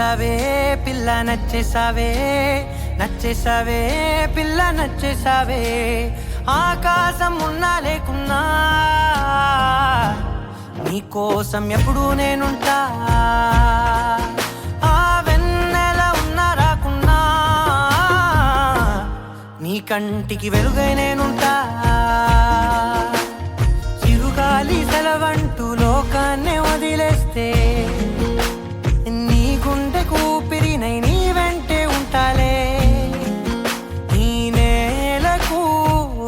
నచ్చేసావే పిల్ల నచ్చేసావే నచ్చేసావే పిల్ల నచ్చేసావే ఆకాశం ఉన్నా లేకున్నా నీకోసం ఎప్పుడు నేనుంటా ఆ వెన్నెల ఉన్నా రాకున్నా నీ కంటికి వెలుగై నేనుంటా చిరుగాలి సెలవంటూ లోకాన్నే వదిలేస్తే నీ గుండె కూపిరినై నీ వెంటే ఉంటాలే ఈ నేలకు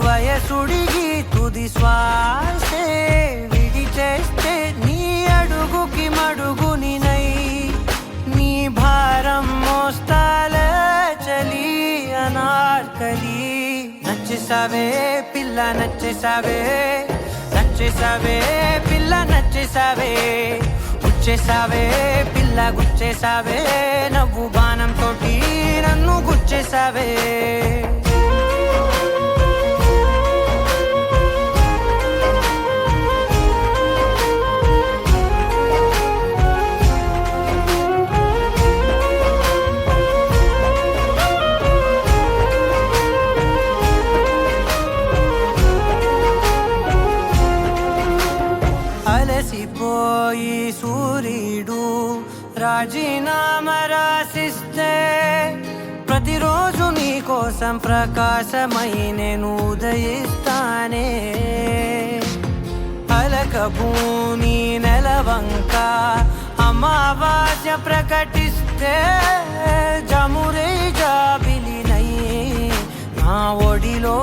వయసుడిగి తుది శ్వాసే విడిచేస్తే నీ అడుగుకి మడుగునినై నీ భారం మోస్తాలే చలి అనార్కలి నచ్చేసావే పిల్ల నచ్చేసావే నచ్చేసావే పిల్ల నచ్చేసావే గుచ్చేసావే పిల్ల గుచ్చేసావే నవ్వు బాణంతోటి నన్ను గుచ్చేసావే అలసిపోయి సూర్యుడు రాజీనామా రాసిస్తే ప్రతిరోజు నీ కోసం ప్రకాశమై నేను ఉదయిస్తానే అలక భూమి నెలవంక అమావాస్య ప్రకటిస్తే జమురే జాబిలినై నా ఒడిలో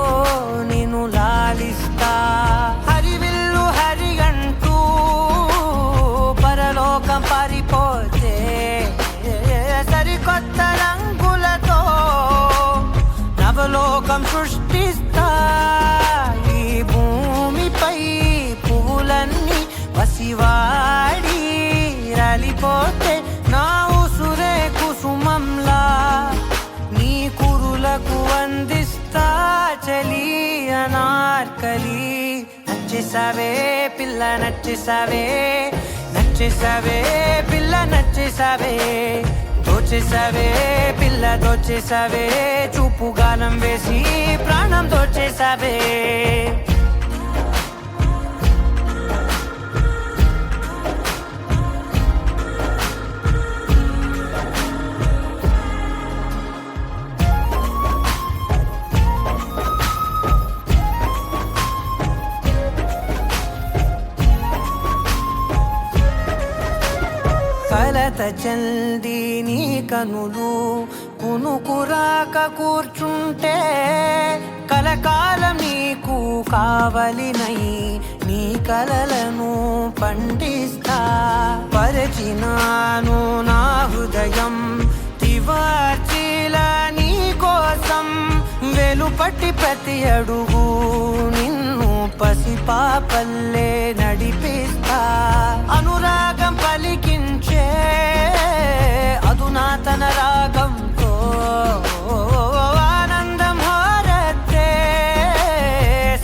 నిన్ను లాలిస్తా హరివిల్లు హరిగంటూ పరలోకం పారిపోతే సరికొత్త రంగులతో నవలోకం సృష్టిస్తా ఈ భూమిపై పువ్వులన్నీ పసివాడి రాలిపోతే నా ఉసురే కుసుమంలా నీ కురులకు అందిస్తా చలి అనార్కలి నచ్చేసావే పిల్ల నచ్చేసావే నచ్చేసావే పిల్ల నచ్చేసావే దోచేసావే పిల్ల దోచేసావే చూపు గాలం వేసి ప్రాణం దోచేసావే కలత చల్ది నీ కనులు కునుకురాక కూర్చుంటే కలకాలం నీకు కావలినై నీ కలలను పండిస్తా పరిచినాను నా హృదయం తివార్చిలా నీ కోసం వెలుపట్టి ప్రతి అడుగు నిన్ను పసిపాపల్లే నడిపిస్తా అనురాగం పలికించే అధునాతన రాగంతో ఆనందం హారతే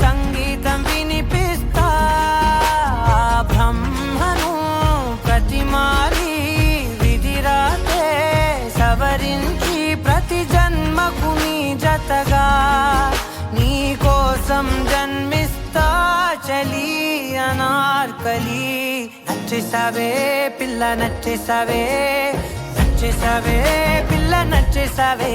సంగీతం వినిపిస్తా బ్రహ్మను ప్రతిమాలి విధిరాతే సవరించి ప్రతి జన్మకు నీ జతగా నీ కోసం జన్మిస్తా చలి అనార్కలి నచ్చేసావే పిల్ల నచ్చేసావే నచ్చేసావే పిల్ల నచ్చేసావే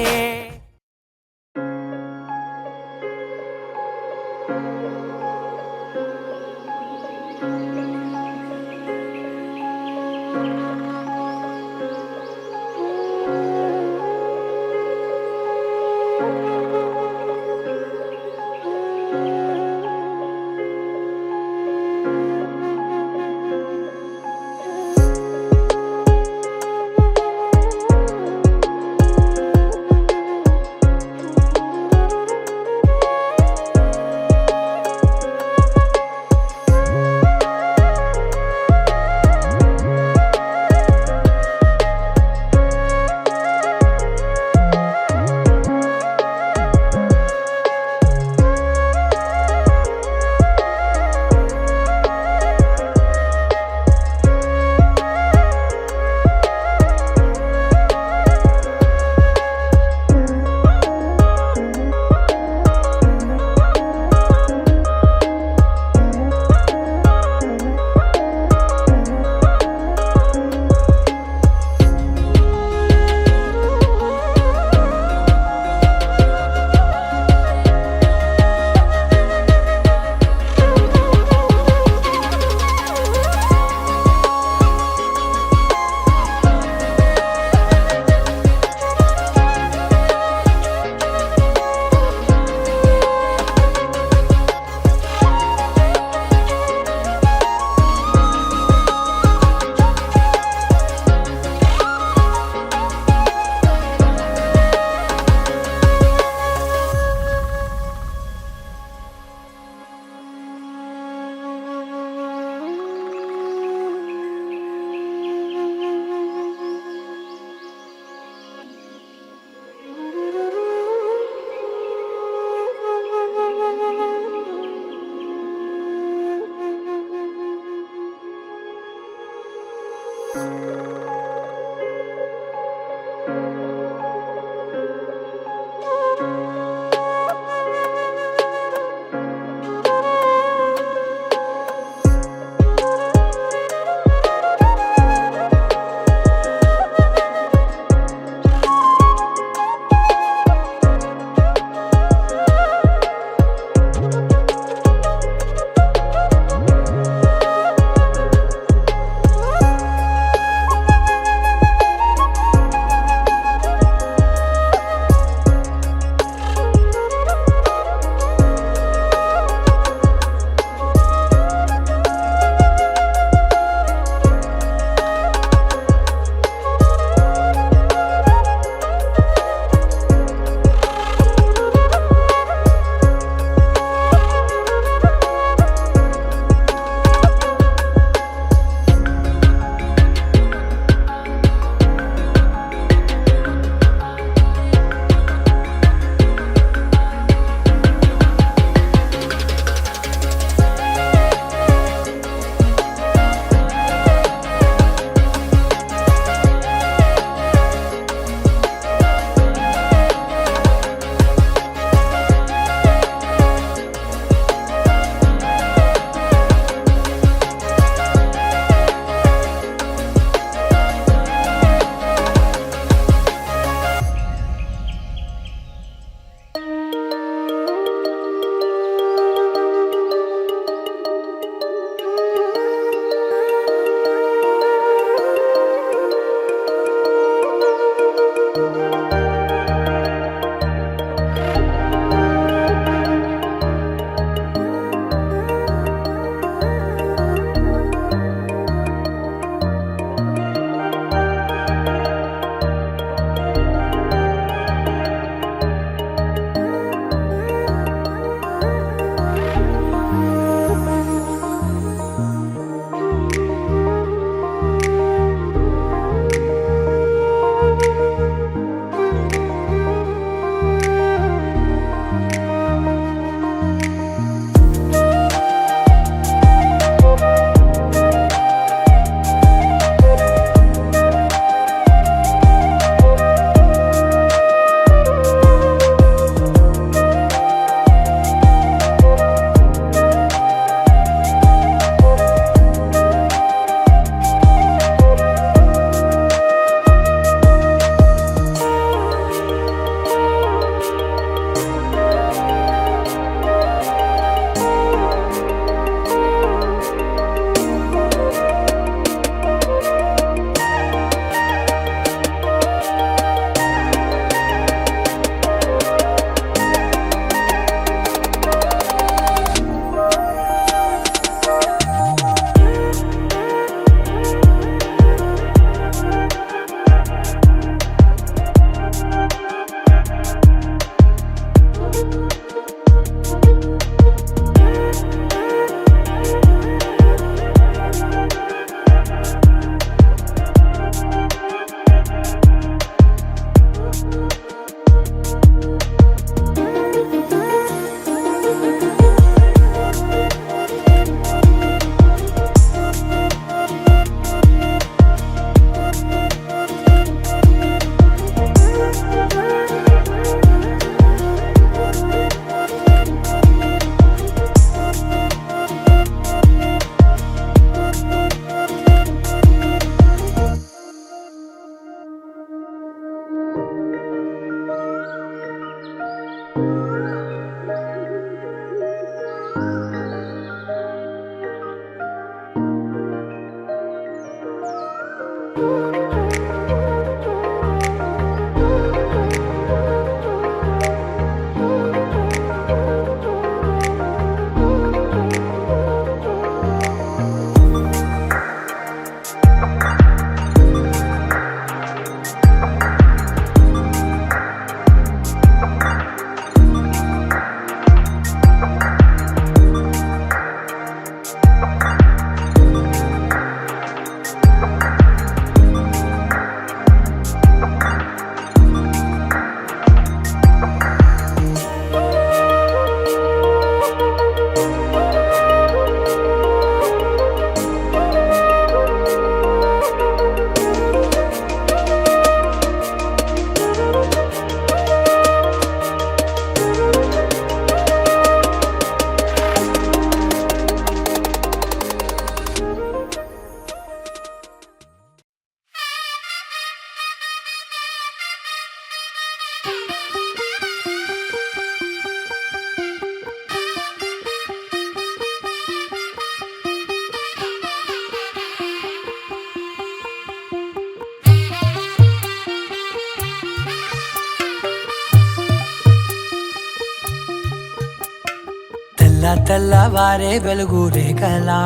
తెల్లవారే వెలుగు రేఖలా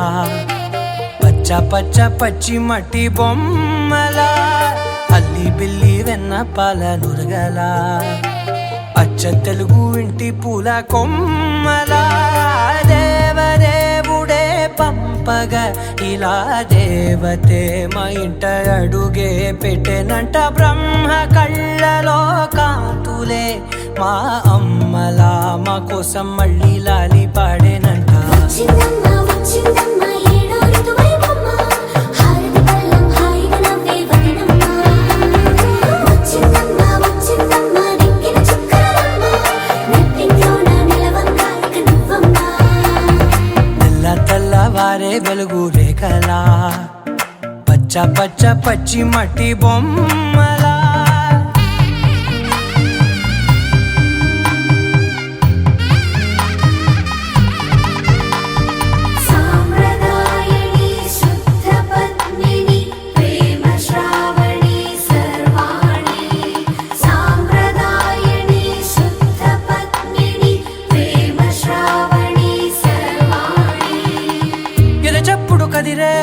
పచ్చ పచ్చ పచ్చి మట్టి బొమ్మలా అల్లి బిల్లి వెన్న పాల నురగలా అచ్చ తెలుగు ఇంటి పూల కొమ్మలా దేవదేవుడే పంపగా ఇలా దేవతే మా ఇంట అడుగే పెట్టెనంట బ్రహ్మ కళ్ళలో కాంతులే మా అమ్మలా మా కోసం మళ్ళీ లాలి పాడేనంట. తెల్లవారే వెలుగు రేఖలా పచ్చ పచ్చ పచ్చి మట్టి బొమ్మలా కదిరే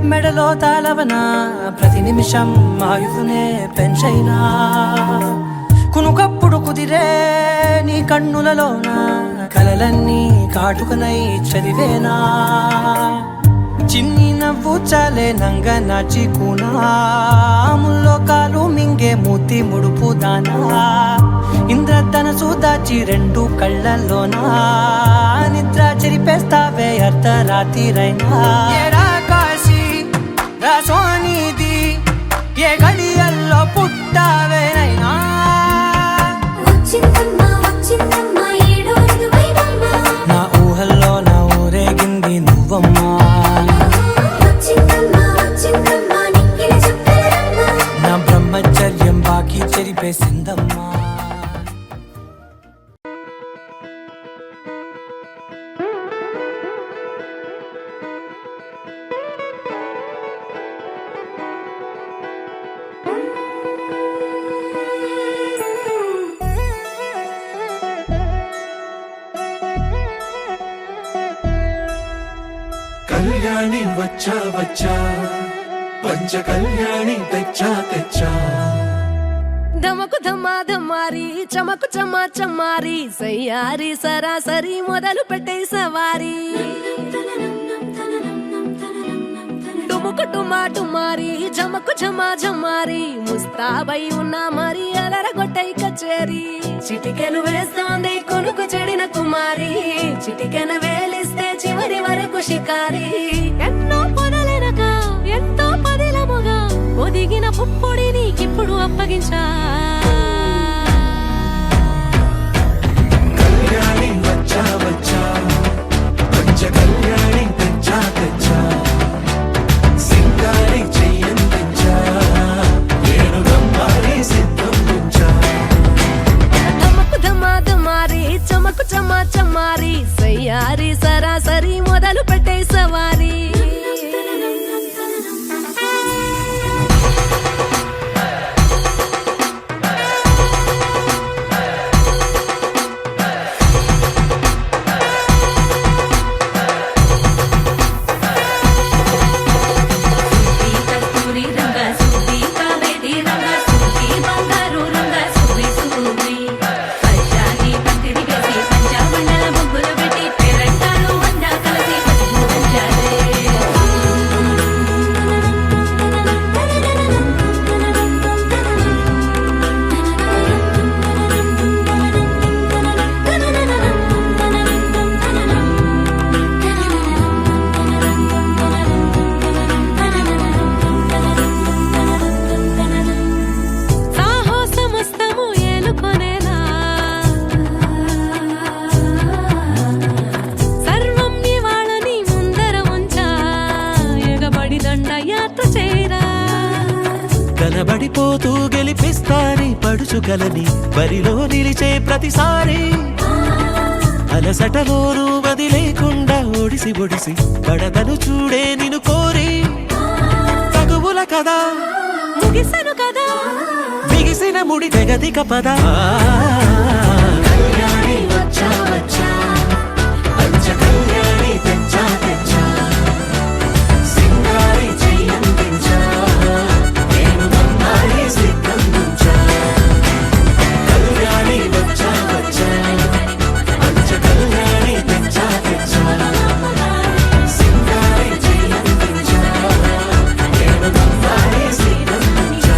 మెడలో తాళవన ప్రతి నిమిషం ఆయువునే పెంచైనా కునుకప్పుడు కుదిరే నీ కన్నులలోన కలలన్నీ కాటుకనై చదివేనా చిన్ని నవ్వు చాలే నంగ నాచి కూనాముల్లో కాలు మింగే మూతి ముడుపు దానా ఇంద్రధనసు దాచి రెండు కళ్ళల్లోనా నిద్ర చెరిపేస్తావే అర్ధరాత్రిరైనా కాశీ రాసోనిది ఏ గడియల్లో పుట్టావేనైనా నా ఊహల్లో నా ఊరేగింది నువ్వమ్మా నా బ్రహ్మచర్యం బాకీ చెరిపేసిందమ్మా. కళ్యాణి వచ్చా వచ్చా పంచ కళ్యాణి తెచ్చా తెచ్చా ధమకు ధమ్మా ధమ్మారి చమకు చమ్మా చమ్మారి సయ్యారి సరాసరి మొదలు పెట్టే సవారి డుముకు టుమా టుమారి జమకు ఝమా ఝమారి ముస్తాబై ఉన్నా మరి అలరగొట్టై కచేరి చిటికెను వేస్తోంది కొనుకు చెడిన కుమారి చిటికెను వేలిస్తే చివరి వరకు షికారి ఎన్నో పొదలెనక ఎంతో పదిలముగా ఒదిగిన పుప్పొడి నీకిప్పుడు అప్పగించా కళ్యాణి వచ్చా వచ్చా పంచ కళ్యాణి తెచ్చా తెచ్చా సింగారి చెయ్యందించా ఏను గమ్మారి సిద్ధం ఉంచా ధమకు ధమా ధమా చమారి చమకు చమా చమారి సయ్యారి సరాసరి మొదలు పెట్టే సవారీ కనబడిపోతూ గెలిపిస్తాని పడుచుగలని బరిలో నిలిచే ప్రతిసారి అలసటలోనూ వదిలేకుండా ఒడిసి ఒడిసి పడతను చూడే నిన్ను కోరి తగువుల కదా ముగిసను కదా బిగిసిన ముడి తెగదిక పద కళ్యాణి వచ్చా వచ్చా పంచ కళ్యాణి తెచ్చా తెచ్చా సింగారి చెయ్యందించా నేను నమ్మాలి సిద్ధందించా కళ్యాణి వచ్చా వచ్చా పంచ కళ్యాణి తెచ్చా తెచ్చా సింగారి చెయ్యందించా నేను నమ్మాలి సిద్ధందించా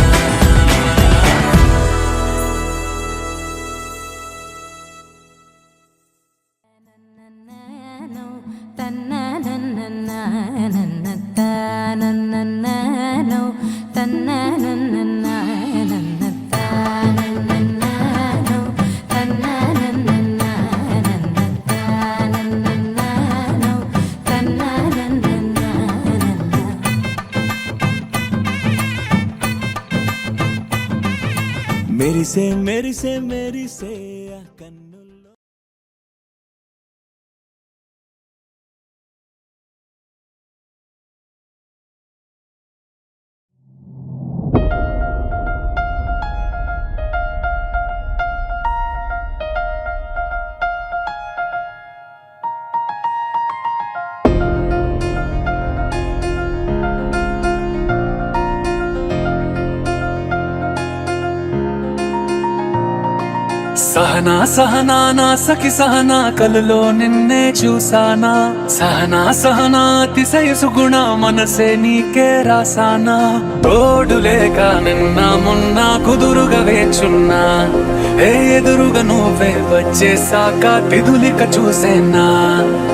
మెరిసే మెరిసే మెరిసే ఆ కన్నుల్లో సహనా సహనా నా సఖి సహనా కలలో నిన్నే చూసానా సహనా సహనా అతిశయ సుగుణ మనసే నీకే రాసానా తోడులేక నిన్న మొన్న కుదురుగా వేచున్నా ఏ ఎదురుగా నువ్వే వచ్చేసాక తిదులిక చూసేనా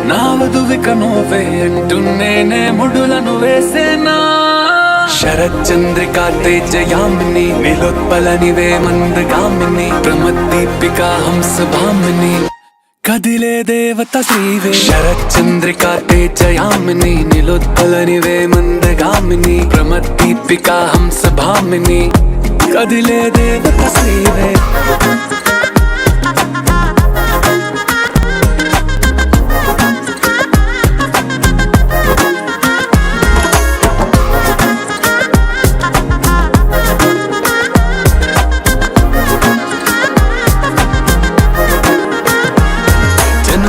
నా వధువిక నువ్వే అంటున్నేనే ముడులను వేసేనా శరచంద్రికా తేజయామిని నిలోత్పలనివే మందగామిని ప్రమద్దీపికా హంసభామిని కదిలే దేవత శ్రీవే శరచంద్రికా తేజయామిని నిలోత్పలనివే మందగామిని ప్రమద్దీపికా హంసభామిని కదిలే దేవత శ్రీవే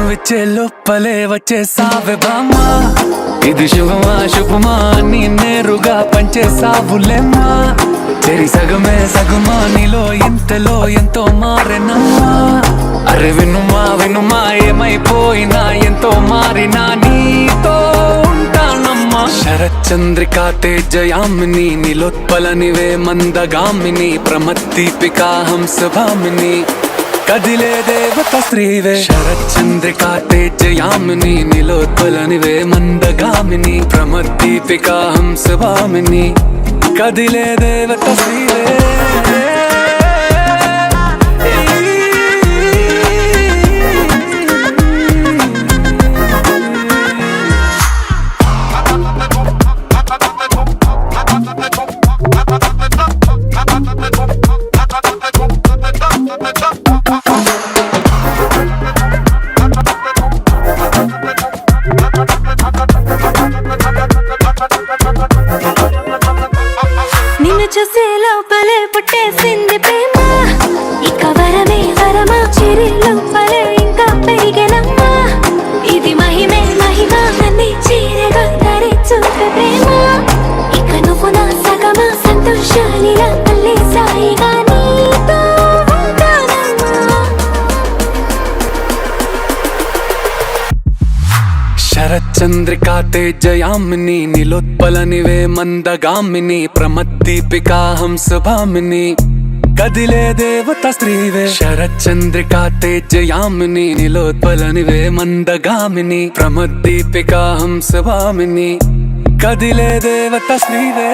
వచ్చే లోపలే వచ్చేసావే బామ్మా ఇది శుభమా శుభమా నీ నేరుగా పంచేసావులేమ్మా చెరి సగమే సగమా నీలో ఇంతలో ఎంతో మారెనమ్మా అరే వినుమా వినుమా ఏమైపోయినా ఎంతో మారినా నీతో ఉంటానమ్మా శరచంద్రికా తేజయామిని నిలోత్పలనివే మందగామిని ప్రమద్దీపికా హంసభామిని కదిలే దేవత శ్రీవే శరచంద్రికా తేజయామిని నిలోత్పలనివే మందగామిని ప్రమద్దీపికా హంసభామిని కదిలే దేవత శ్రీవే శరచంద్రికా తేజయామిని నిలోత్పలనివే మందగామిని ప్రమద్దీపికా హంసభామిని కదిలే దేవత స్త్రీవే శరచంద్రికా తేజయామిని నిలోత్పలనివే మందగామిని ప్రమద్దీపికా హంసభామిని కదిలే దేవత స్త్రీవే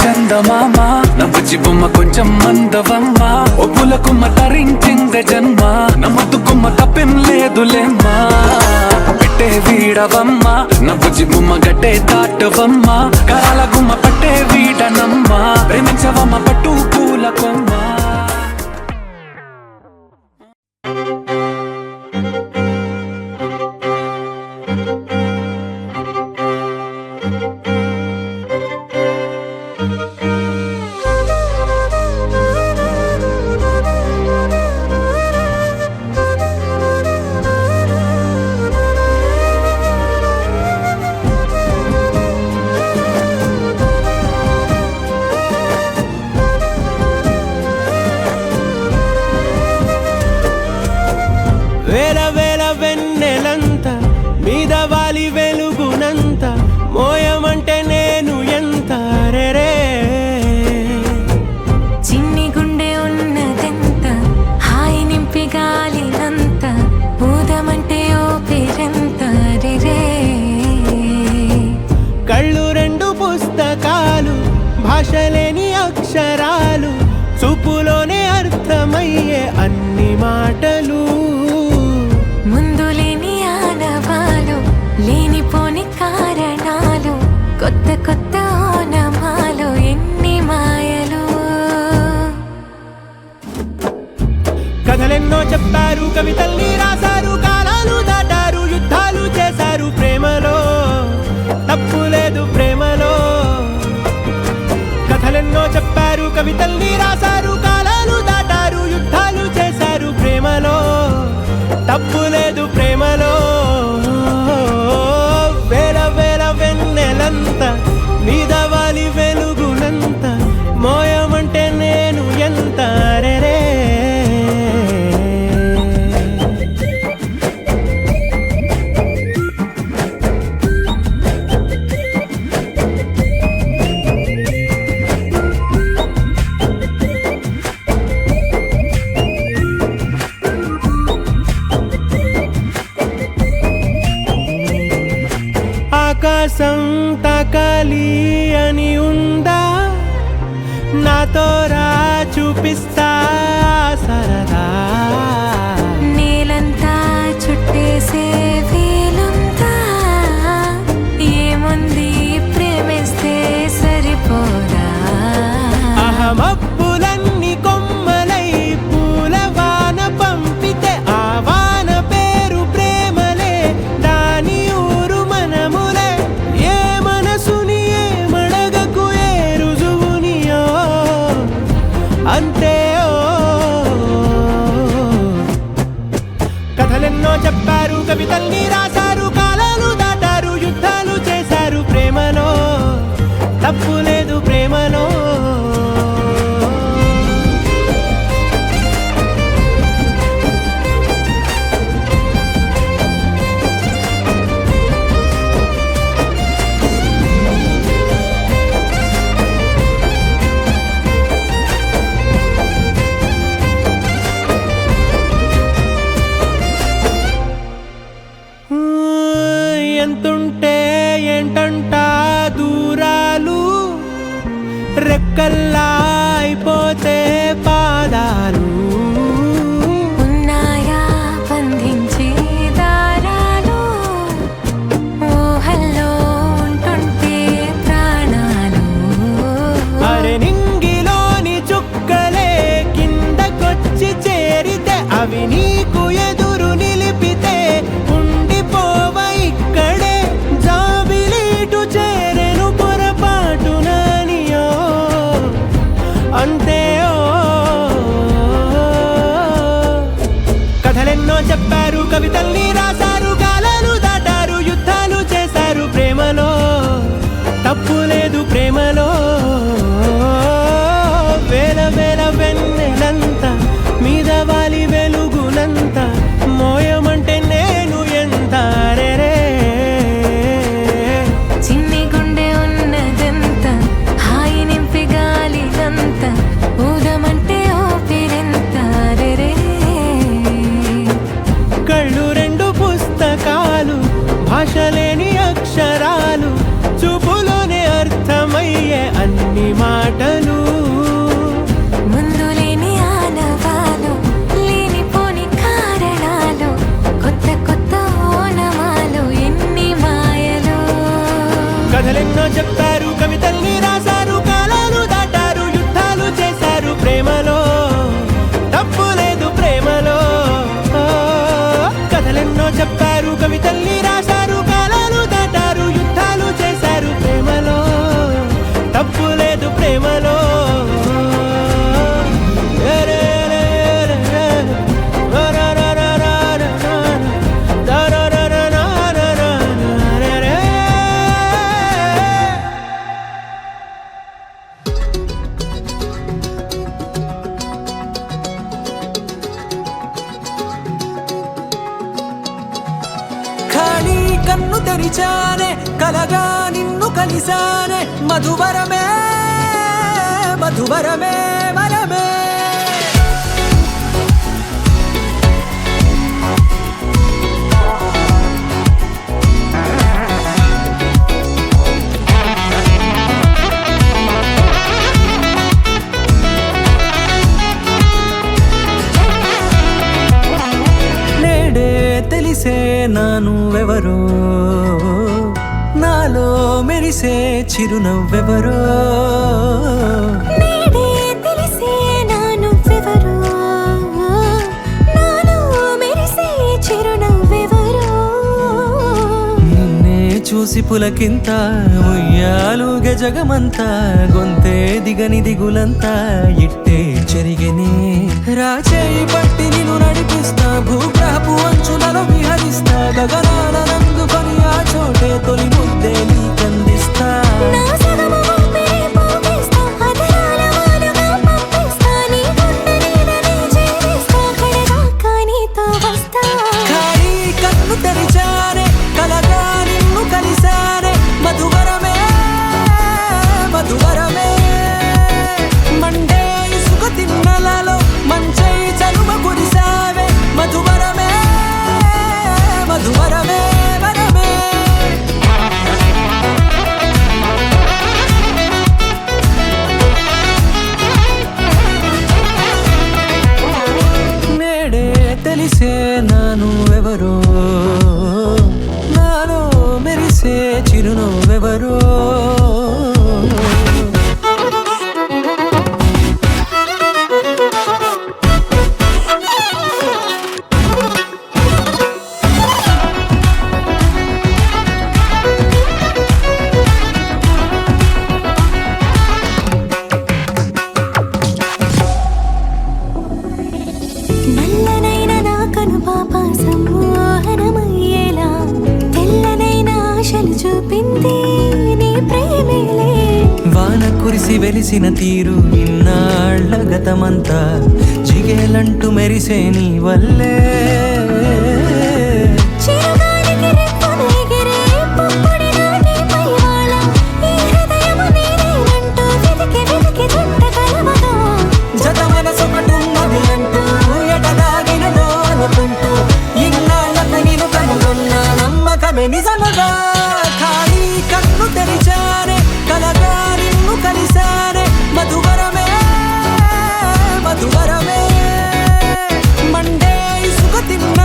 చందమామ నవ్వుచి బొమ్మ కొంచెం మందవమ్మ ఒప్పుల కుమ్మ తరించిందే జన్మ నమ్మద్దు కుమ్మ తప్పేం లేదులేమ్మా పెట్టే వీడవమ్మ నవ్వుచి బొమ్మ గట్టే దాటవమ్మ కరాల గుమ్మ పట్టే వీడనమ్మ ప్రేమించవమ్మ పట్టు పూల కొమ్మ వేల వేల వెన్నెలంత మీద వాలి వెలుగునంత మోయమంటే నేను ఎంత రే చిన్ని గుండె ఉన్నదెంత హాయి నింపి గాలినంత ఊదమంటే ఓ పేరెంత రే కళ్ళు రెండు పుస్తకాలు భాషలేని అక్షరాలు చూపులోనే అర్థమయ్యే అన్ని మాటలు ముందు లేని ఆనవాలు లేనిపోని కారణాలు కొత్త కొత్త ఓనమాలు ఎన్ని మాయలు కథలెన్నో చెప్పారు కవితల్ని రాశారు కాలాలు దాటారు యుద్ధాలు చేశారు ప్రేమలో తప్పు లేదు ప్రేమలో కథలెన్నో చెప్పారు కవితల్ని రాశారు కాలాలు దాటారు యుద్ధాలు చేశారు ప్రేమలో తప్పు లేదు ప్రేమలో వేల వేల వెన్నెలంత మీద వాలి వెలుగునంత మోయమంటే నేను ఎంత రే ఆకాశం తాకాలి అని ఉందా నాతో రా చూపిస్తా సరదా నేలంతా చుట్టేసే వీలుందా ఏముంది ప్రేమిస్తే సరిపోదా అహమప్పులన్నీ కొమ్మలై పూల వాన పంపితే ఆ వాన పేరు ప్రేమలే దాని ఊరు మనములే ఏ మనసుని ఏ మడగకు ఏ రుజువునియో అంతే కథలెన్నో చెప్పారు కవితల్ని రాశారు కాలాలు దాటారు యుద్ధాలు చేశారు ప్రేమలో తప్పు లేదు ప్రేమలో ఎంతుంటే ఏంటంట దూరాలు రెక్కల్లా అయిపోతే పాదాలు ఉన్నాయా బంధించే దారాలు ఊహల్లో ఉంటుంటే ప్రాణాలు అరే నింగిలోని చుక్కలే కిందకొచ్చి చేరితే అవి నీకు ఎదురు నిలిపితే ఉండిపోవ ఇక్కడే జాబిలీటు చేరెను పొరపాటు నానియో అంతే తప్పు లేదు ప్రేమలో. వేల వేల వెన్నెలంత మీద వాలి వెలుగునంత మోయమంటే నేను ఎంత రే. చిన్ని గుండె ఉన్నదంత హాయి నింపి గాలినంత ఊదమంటే ఓపిరెంత రే. కళ్ళు రెండు పుస్తకాలు భాష లేని అక్షరాలు చూపులోనే అర్థమయ్యే అన్ని మాటలు. ముందు లేని ఆనవాలు లేనిపోని కారణాలు కొత్త కొత్త ఓనమాలు ఎన్ని మాయలు. కథలెన్నో చెప్పారు కవితల్ని రాశారు కాలాలు దాటారు యుద్ధాలు చేశారు ప్రేమలో తప్పు లేదు ప్రేమలో. కథలెన్నో చెప్పారు కవితల్ని రాశారు కాలాలు దాటారు యుద్ధాలు చేశారు ప్రేమలో తప్పు లేదు ప్రేమలో. ఖాళీ కన్ను తెరిచానే కలగా నిన్ను కలిసానే మధువరమే మధువరమే వరమే. నేడే తెలిసే నానువెవరో నాలో మెరిసే చిరునవ్వెవరో. నేడే తెలిసే నానువ్వెవరో నాలో మెరిసే చిరునవ్వెవరో. నిన్నే చూసి పులకింత ఉయ్యాలుగే జగమంతా గొంతే దిగని దిగులంతా ఇట్టే చెరిగెనే. రాచేయి పట్టి నిన్ను నడిపిస్తా భూగ్రహపు అంచులలో విహరిస్తా గగనాల నందుకొని ఆ చోటే తొలి ముద్దే నీకందిస్తా. నా సగము ఊపిరి పోగిస్తా అధరాల వాలుగా పంపిస్తా నీ గుండె నీడనే చేరిస్తా కడదాకా నీతో వస్తా. ఖాళీ కన్ను తెరిచానే కలగా నిన్ను కలిసానే మధువరమే మధువరమే. మండే ఇసుక తిన్నలలో మంచై చలువ కురిసావే మధువరమే మధువరమే వరమే. నేడే తెలిసే నానువెవరో నాలో మెరిసే చిరునవ్వెవరో. నల్లనైన నా కనుపాప సమ్మోహనమయ్యేలా తెల్లనైన ఆశలు చూపింది నీ ప్రేమేలే. వాన కురిసి వెలిసిన తీరు ఇన్నాళ్ల గతమంతా జిగేలంటూ మెరిసే నీ వల్లే. చిరుగాలికి రెప్పను ఎగిరే పుప్పొడిన నీపై వాల ఈ హృదయము నీదేనంటూ వెతికి వెతికి జంట కలవగా జత మనసొకటున్నది అంటూ ఎటదాగినదో అనుకుంటూ ఇన్నాళ్లకు నేను కనుగొన్న నమ్మకమే నిజముగా. ఖాళీ కన్ను తెరిచానే కలగా నిన్ను కలిసానే మధువరమే మధువరమే. మండే ఇసుక తిన్న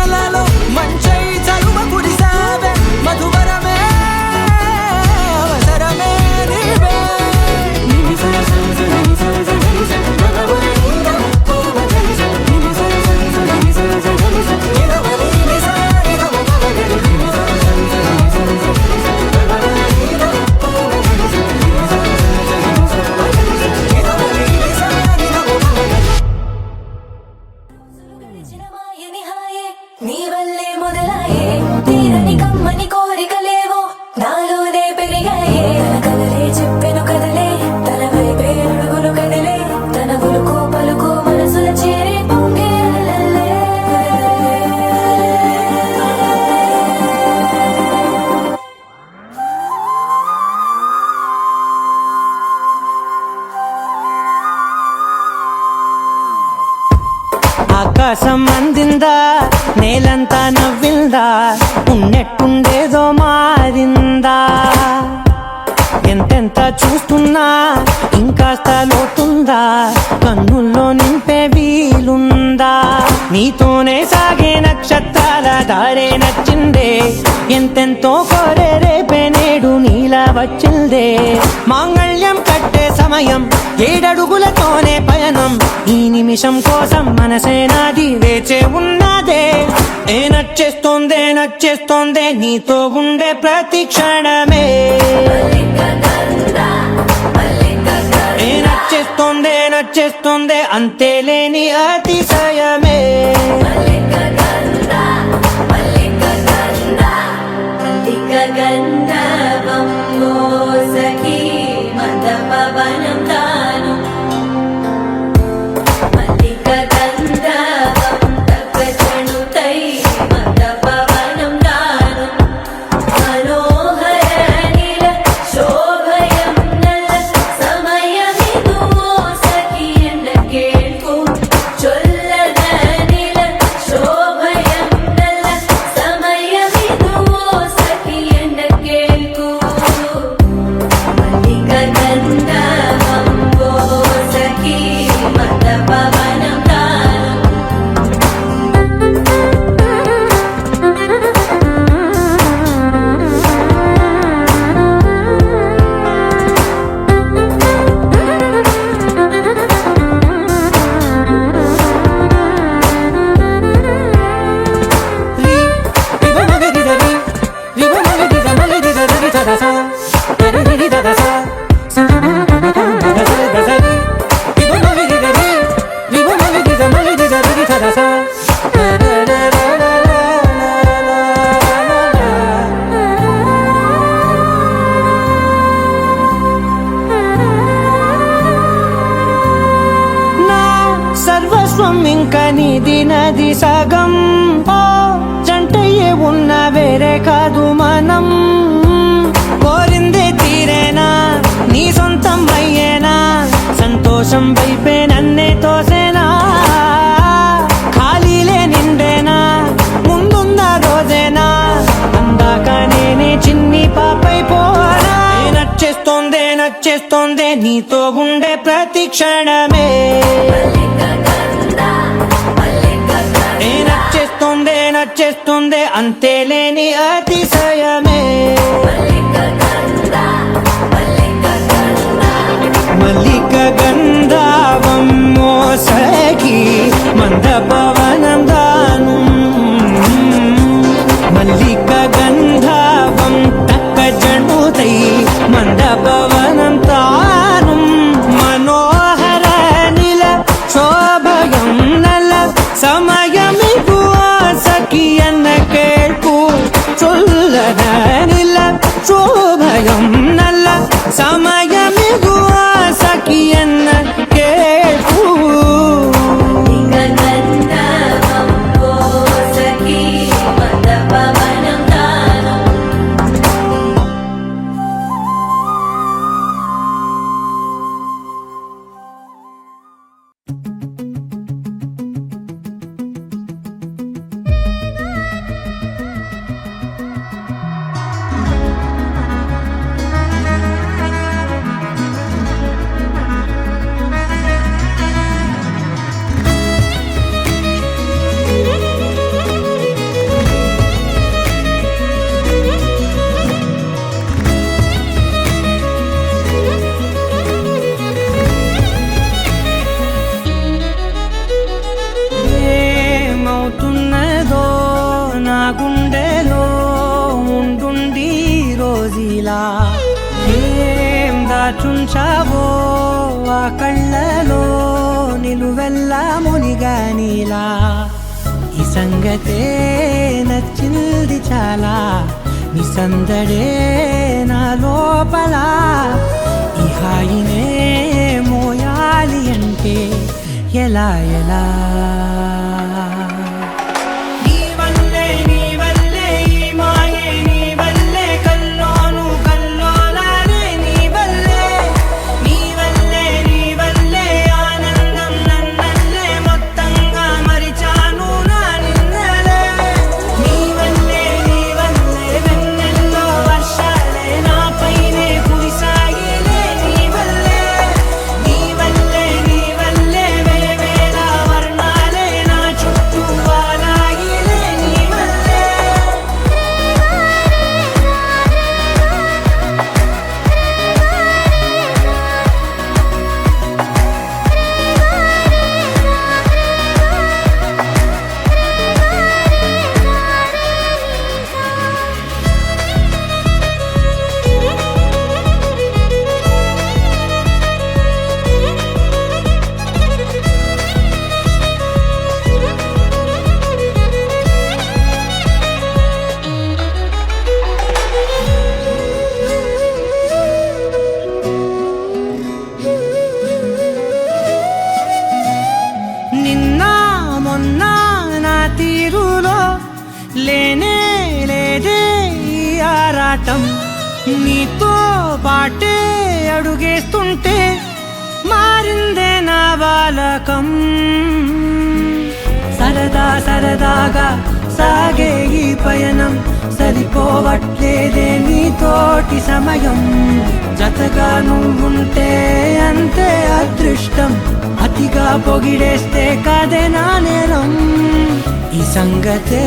ఆకాశం అందిందా నేలంతా నవ్విందా ఉన్నట్టుండేదో మారిందా ఎంతెంత చూస్తున్నా ఇంకాస్త లోతుందా కన్నుల్లో నింపే వీలుందా నీతోనే సాగే నక్షత్రాల దారే నచ్చిందే ఎంతెంతో కోరే రేపే నేడు నీలా వచ్చిందే మాంగళ్యం కట్టే సమయం 7 అడుగులతోనే పయనం ఈ నిమిషం కోసం మనసే నాది వేచే ఉన్నదే నచ్చేస్తోందే నీతో ఉండే ప్రతి క్షణమే నచ్చేస్తోందే అంతేలేని అతిశయమే గంధర్వం సఖీ మందపవనం తాను మల్లిక గంధర్వం తగ్గచణుతై మందపవనం తాను మనోహర నీల శోభయం నల్ల సమయమిదు సఖీ ఎన్న కేಳ್ಕು చొల్లద నీల శోభయం నల్ల సమయమిదు సఖీ ఎన్న కేಳ್కు మల్లిక గంధర్వం సఖీ మందపవనం తాను నా సర్వస్వం ఇంకా నీది నది సగం ఓ జంటయ్యే ఉన్న వేరే కాదు మనం కోరిందే తీరేనా నీ సొంతం అయ్యేనా సంతోషం వైపే నన్నే తోసేనా ఖాళీలే నిండేనా ముందున్న రోజేనా అందాక నేనే చిన్ని పాపై పోనా నచ్చేస్తోందే నీతో ఉండే ప్రతి క్షణమే నచ్చేస్తోందే అంతేలేని అతిశయమే మల్లిక గంధర్వం సఖీ మందపవనం దాను మల్లిక గంధర్వం తక్కజణుతై మందపవనం తాను మనోహర నీల శోభయం నల్ల సమయమిదు సఖీ ఎన్న కేಳ್ಕು చొల్లద నీల శోభయం నల్ల సమయమిదు సఖీ ఎన్న కేಳ್కు గంధర్వం సఖీ మందపవనం తాను ఏమవుతున్నదో నా గుండెలో ఉండుండి రోజీలా ఏం దాచుంచావో ఆ కళ్ళలో నిలువెల్లా మునిగానిలా ఈ సంగతే నచ్చింది చాలా నీ సందడే నా లోపల ఈ హాయినే మోయాలి అంటే ఎలా నీ వల్లే ఈ మాయే నీ వల్లే కల్లోను కల్లోలానే నీ వల్లే ఆనందం నన్నల్లే మొత్తంగా మరిచి నీతో పాటే అడుగేస్తుంటే మారిందే నా బాలకం సరదా సరదాగా సాగే ఈ పయనం సరిపోవట్లేదే నీతోటి సమయం జతగా నువ్వుంటే అంతే అదృష్టం అతిగా పొగిడేస్తే కాదే నా నేరం ఈ సంగతే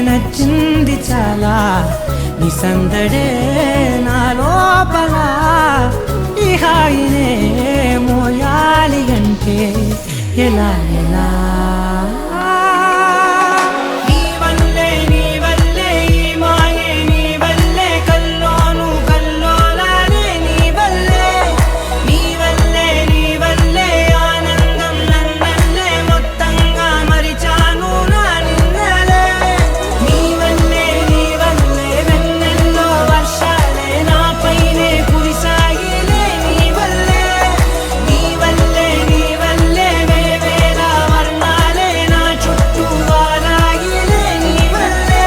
నచ్చింది చాలా నీ సందడే నా లోపల ఈ హాయినే మోయాలి అంటే ఎలా ఎలా నీ వల్లే ఈ మాయే నీ వల్లే కల్లోను కల్లోలానే నీ వల్లే ఆనందం నన్నల్లే మొత్తంగా మరిచాను నా నిన్నలే నీ వల్లే వెన్నెల్లో వర్షాలే నాపైనే కురిసాయిలే నీ వల్లే వేవేల వర్ణాలే నా చుట్టూ వారాయిలే నీ వల్లే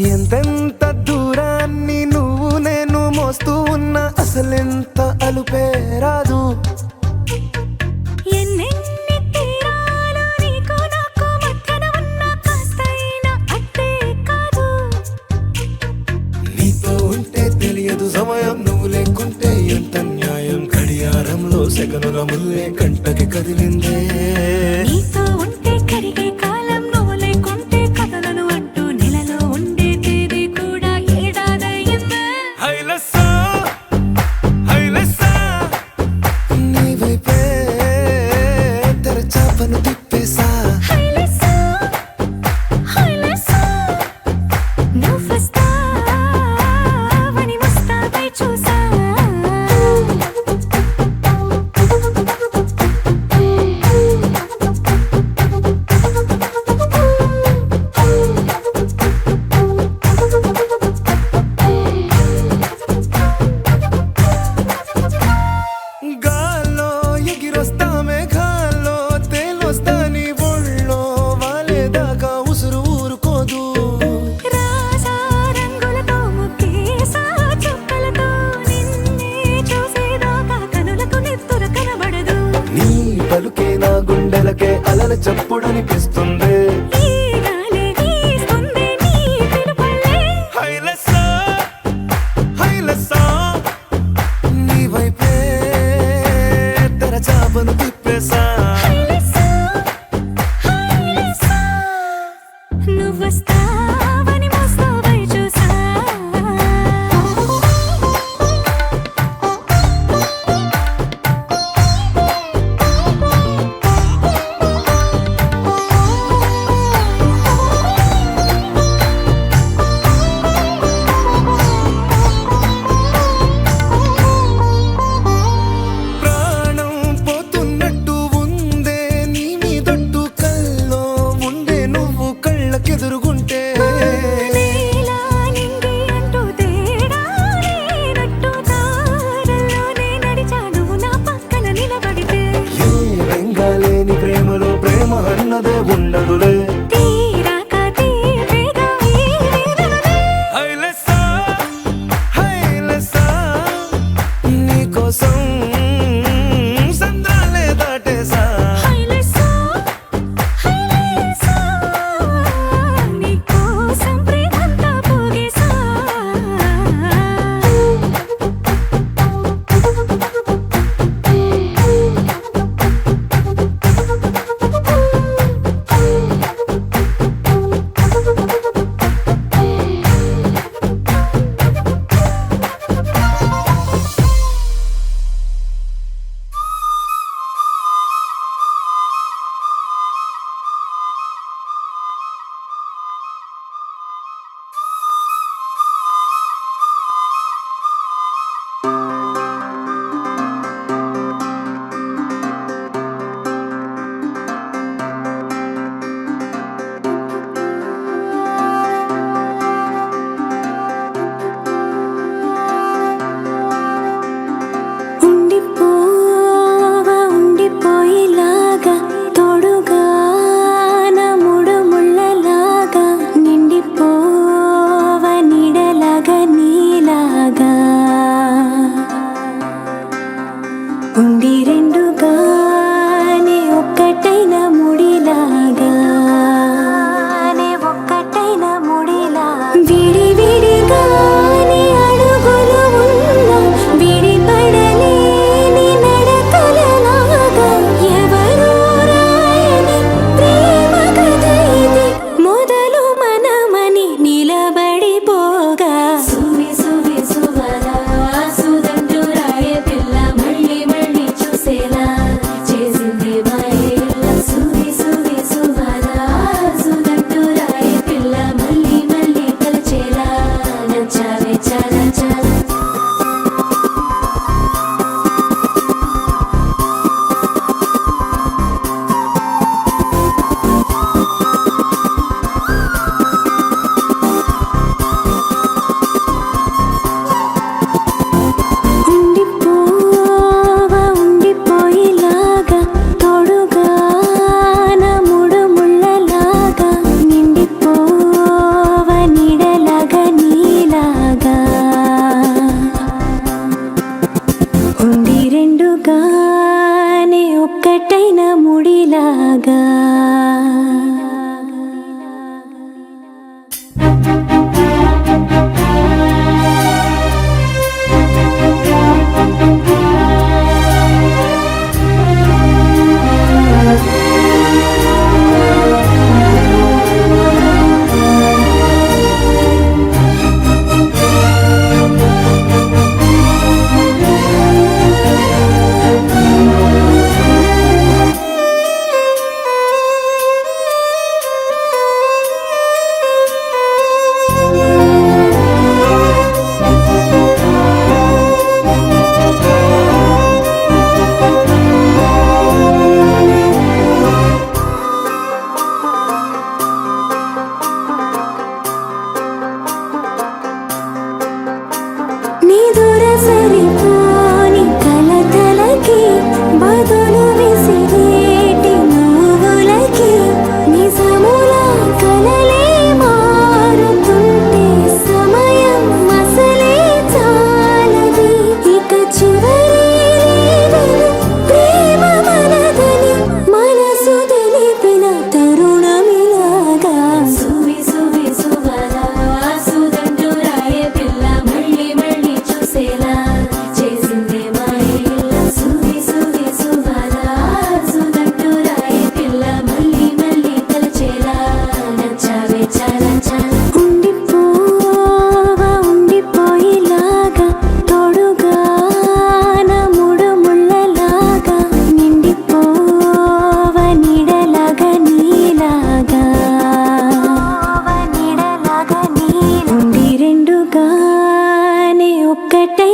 ఎంతెంత దూరాన్ని నువ్వు నేను మోస్తూ ఉన్నా అసలెంత అలుపే రాదు ఎన్నెన్ని తీరాలు నీకు నాకు మధ్యన ఉన్న కాస్తైనా అట్టే కాదు నీతో ఉంటే తెలియదు సమయం నువ్వు లేకుంటే ఎంత న్యాయం గడియారంలో సెకనుల ముల్లే కంటకి కదిలిందే నీతో ఉంటే కరిగే కాలం నువ్వు లేకుంటే కథలను అంటూ నెలలో ఉండే తేదీ కూడా ఏడాదయ్యిందే నీ వైపే తెరచాపను తిప్పేసా హైలెస్సా నువ్వొస్తావని ముస్తాబై చూసా గాల్లో ఎగిరొస్తా మేఘాల్లో తేలొస్తా నీ ఒళ్ళో వాలేదాకా ఉసురు ఊరుకోదు రాజా రంగులతో ముగ్గేసా చుక్కలతో నిన్నే చూసేదాకా కనులకు నెత్తురు కనబడదు నీ పలుకే నా గుండెలకే అలల చప్పుడనిపిస్తుంది ఈ గాలి వీస్తుంది నీ పిలుపులే హైలెస్సా నీ వైపే తెరచాపను తిప్పేసా హైలెస్సా నువ్వొస్తావని ముస్తాబై చూసా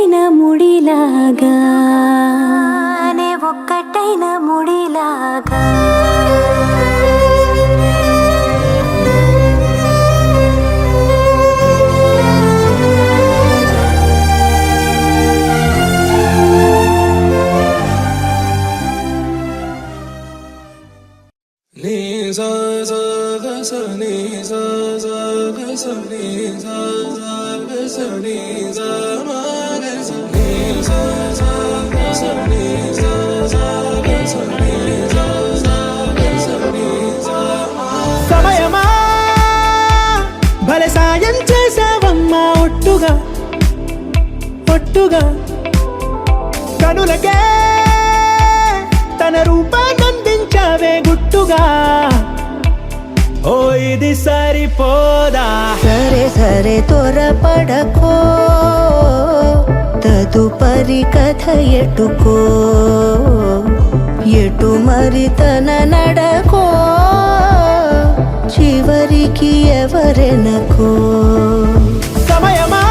ఒక్కటైన ముడిలాగా నే ఒక్కటైన ముడిలాగా సమయమా భలే సాయం చేసావమ్మా ఒట్టుగా ఒట్టుగా కనులకే తన రూపాన్నందించావే గుట్టుగా ఓ ఇది సరిపోదా సరే సరే త్వరపడకో తదుపరి కథ ఎటుకో ఎటు మరి తన నడకో చివరికి ఎవరెనకో సమయమా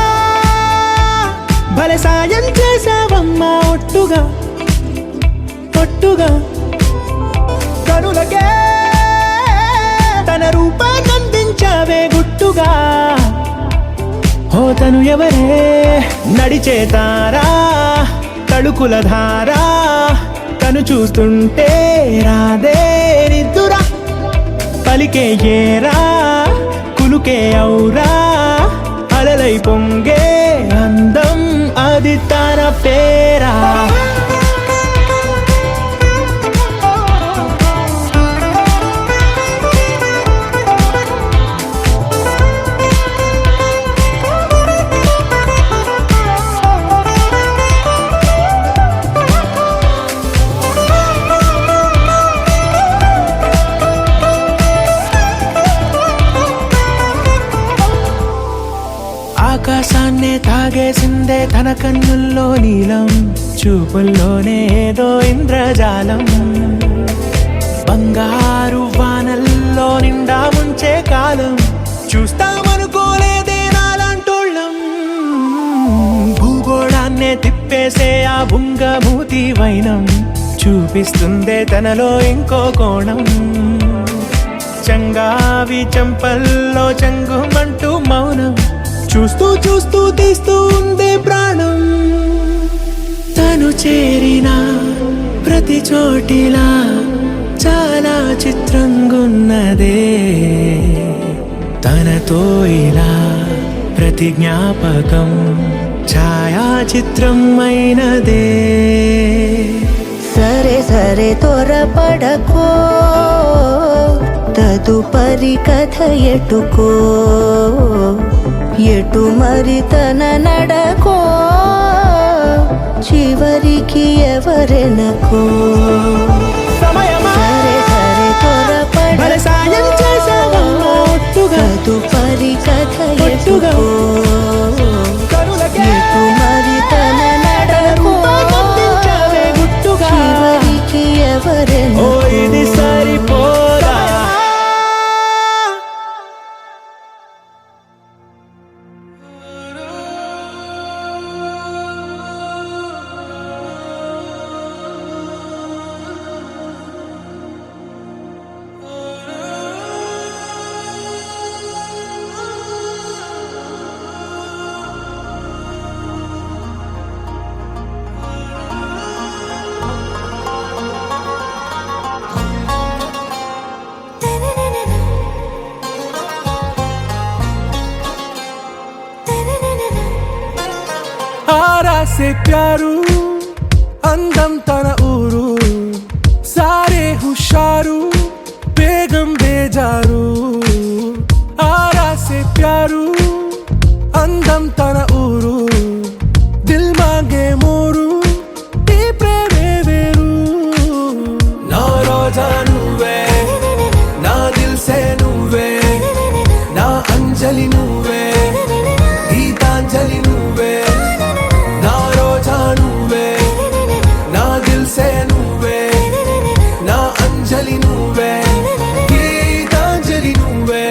భలే సాయం చేసావమ్మా ఒట్టుగా ఒట్టుగా కనులకే తన రూపాన్నందించావే గుట్టుగా ఓ తను ఎవరే నడిచే తారా తడుకుల ధారా తను చూస్తుంటే రాదే నిద్దురా పలికే ఏరా కులుకే ఔరా అలలై పొంగే అందం అది తన పేరా ఆకాశాన్నే తాగేసిందే తన కన్నుల్లో నీలం చూపుల్లోనే ఏదో ఇంద్రజాలం బంగారు వానల్లో నిండా ముంచే కాలం చూస్తామనుకోలేదే నాలాంటోళ్ళం భూగోళాన్నే తిప్పేసే ఆ బుంగమూతి వైనం చూపిస్తుందే తనలో ఇంకో కోణం చంగావి చంపల్లో చంగుమంటూ మౌనం చూస్తూ చూస్తూ తీస్తూ ఉందే ప్రాణం తను చేరిన ప్రతి చోటిలా చాలా చిత్రంగున్నదే తనతో ఇలా ప్రతి జ్ఞాపకం ఛాయాచిత్రం అయినదే సరే సరే త్వరపడకో తదుపరి కథ ఎటుకో ఎటు మరి తన నడకో చివరికి ఎవరెనకో సమయమా సరే సరే భలే సాయం చేసావమ్మా ఒట్టుగా తదుపరి కథ ఒట్టుగా ఎటుకో కనులకే ఎటు మరి తన నడకో రూపాన్నందించావే గుట్టుగా చివరికి ఓ ఎవరెనకో ఇది సరిపోదా आरा से प्यारू అందం తన ఊరు సారే హుషారు బేగం బేజారు ఆరా సే ప్యారు అందం తన ఊరు దిల్ మాంగే మోరు ఈ ప్రేమే వేరు నా రోజా నువ్వే నా దిల్ సే నువ్వే నా అంజలి నువ్వే గీతాంజలి నువ్వే నా రోజా నువ్వే నా దిల్ సే నువ్వే నా అంజలి నువ్వే గీతాంజలి నువ్వే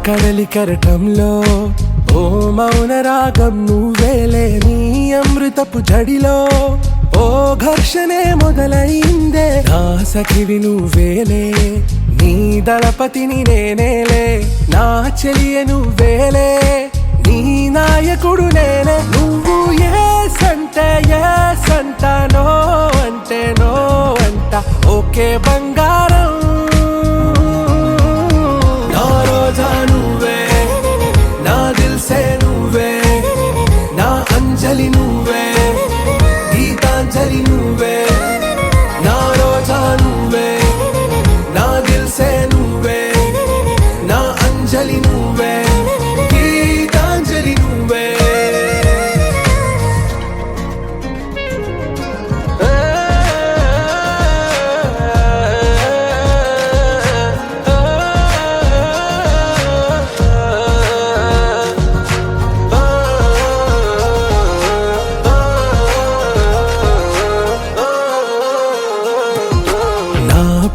కడలి కెరటంలో ఓ మౌన రాగం నువ్వేలే నీ అమృతపు జడిలో ఓ ఘర్షణే మొదలైందే నా సఖివి నువ్వేలే నీ దళపతిని నేనేలే నా చెలియ నువ్వేలే నీ నాయకుడు నేనే నువ్వు ఏ సంట నో అంటే నో అంట ఓకే బంగారం నా రోజా నువ్వే నా దిల్సే నువ్వే నా అంజలి నువ్వే గీతాంజలి నువ్వే నా రోజా నువ్వే నా దిల్సే నువ్వే నా అంజలి నువ్వే గీతాంజలి నువ్వే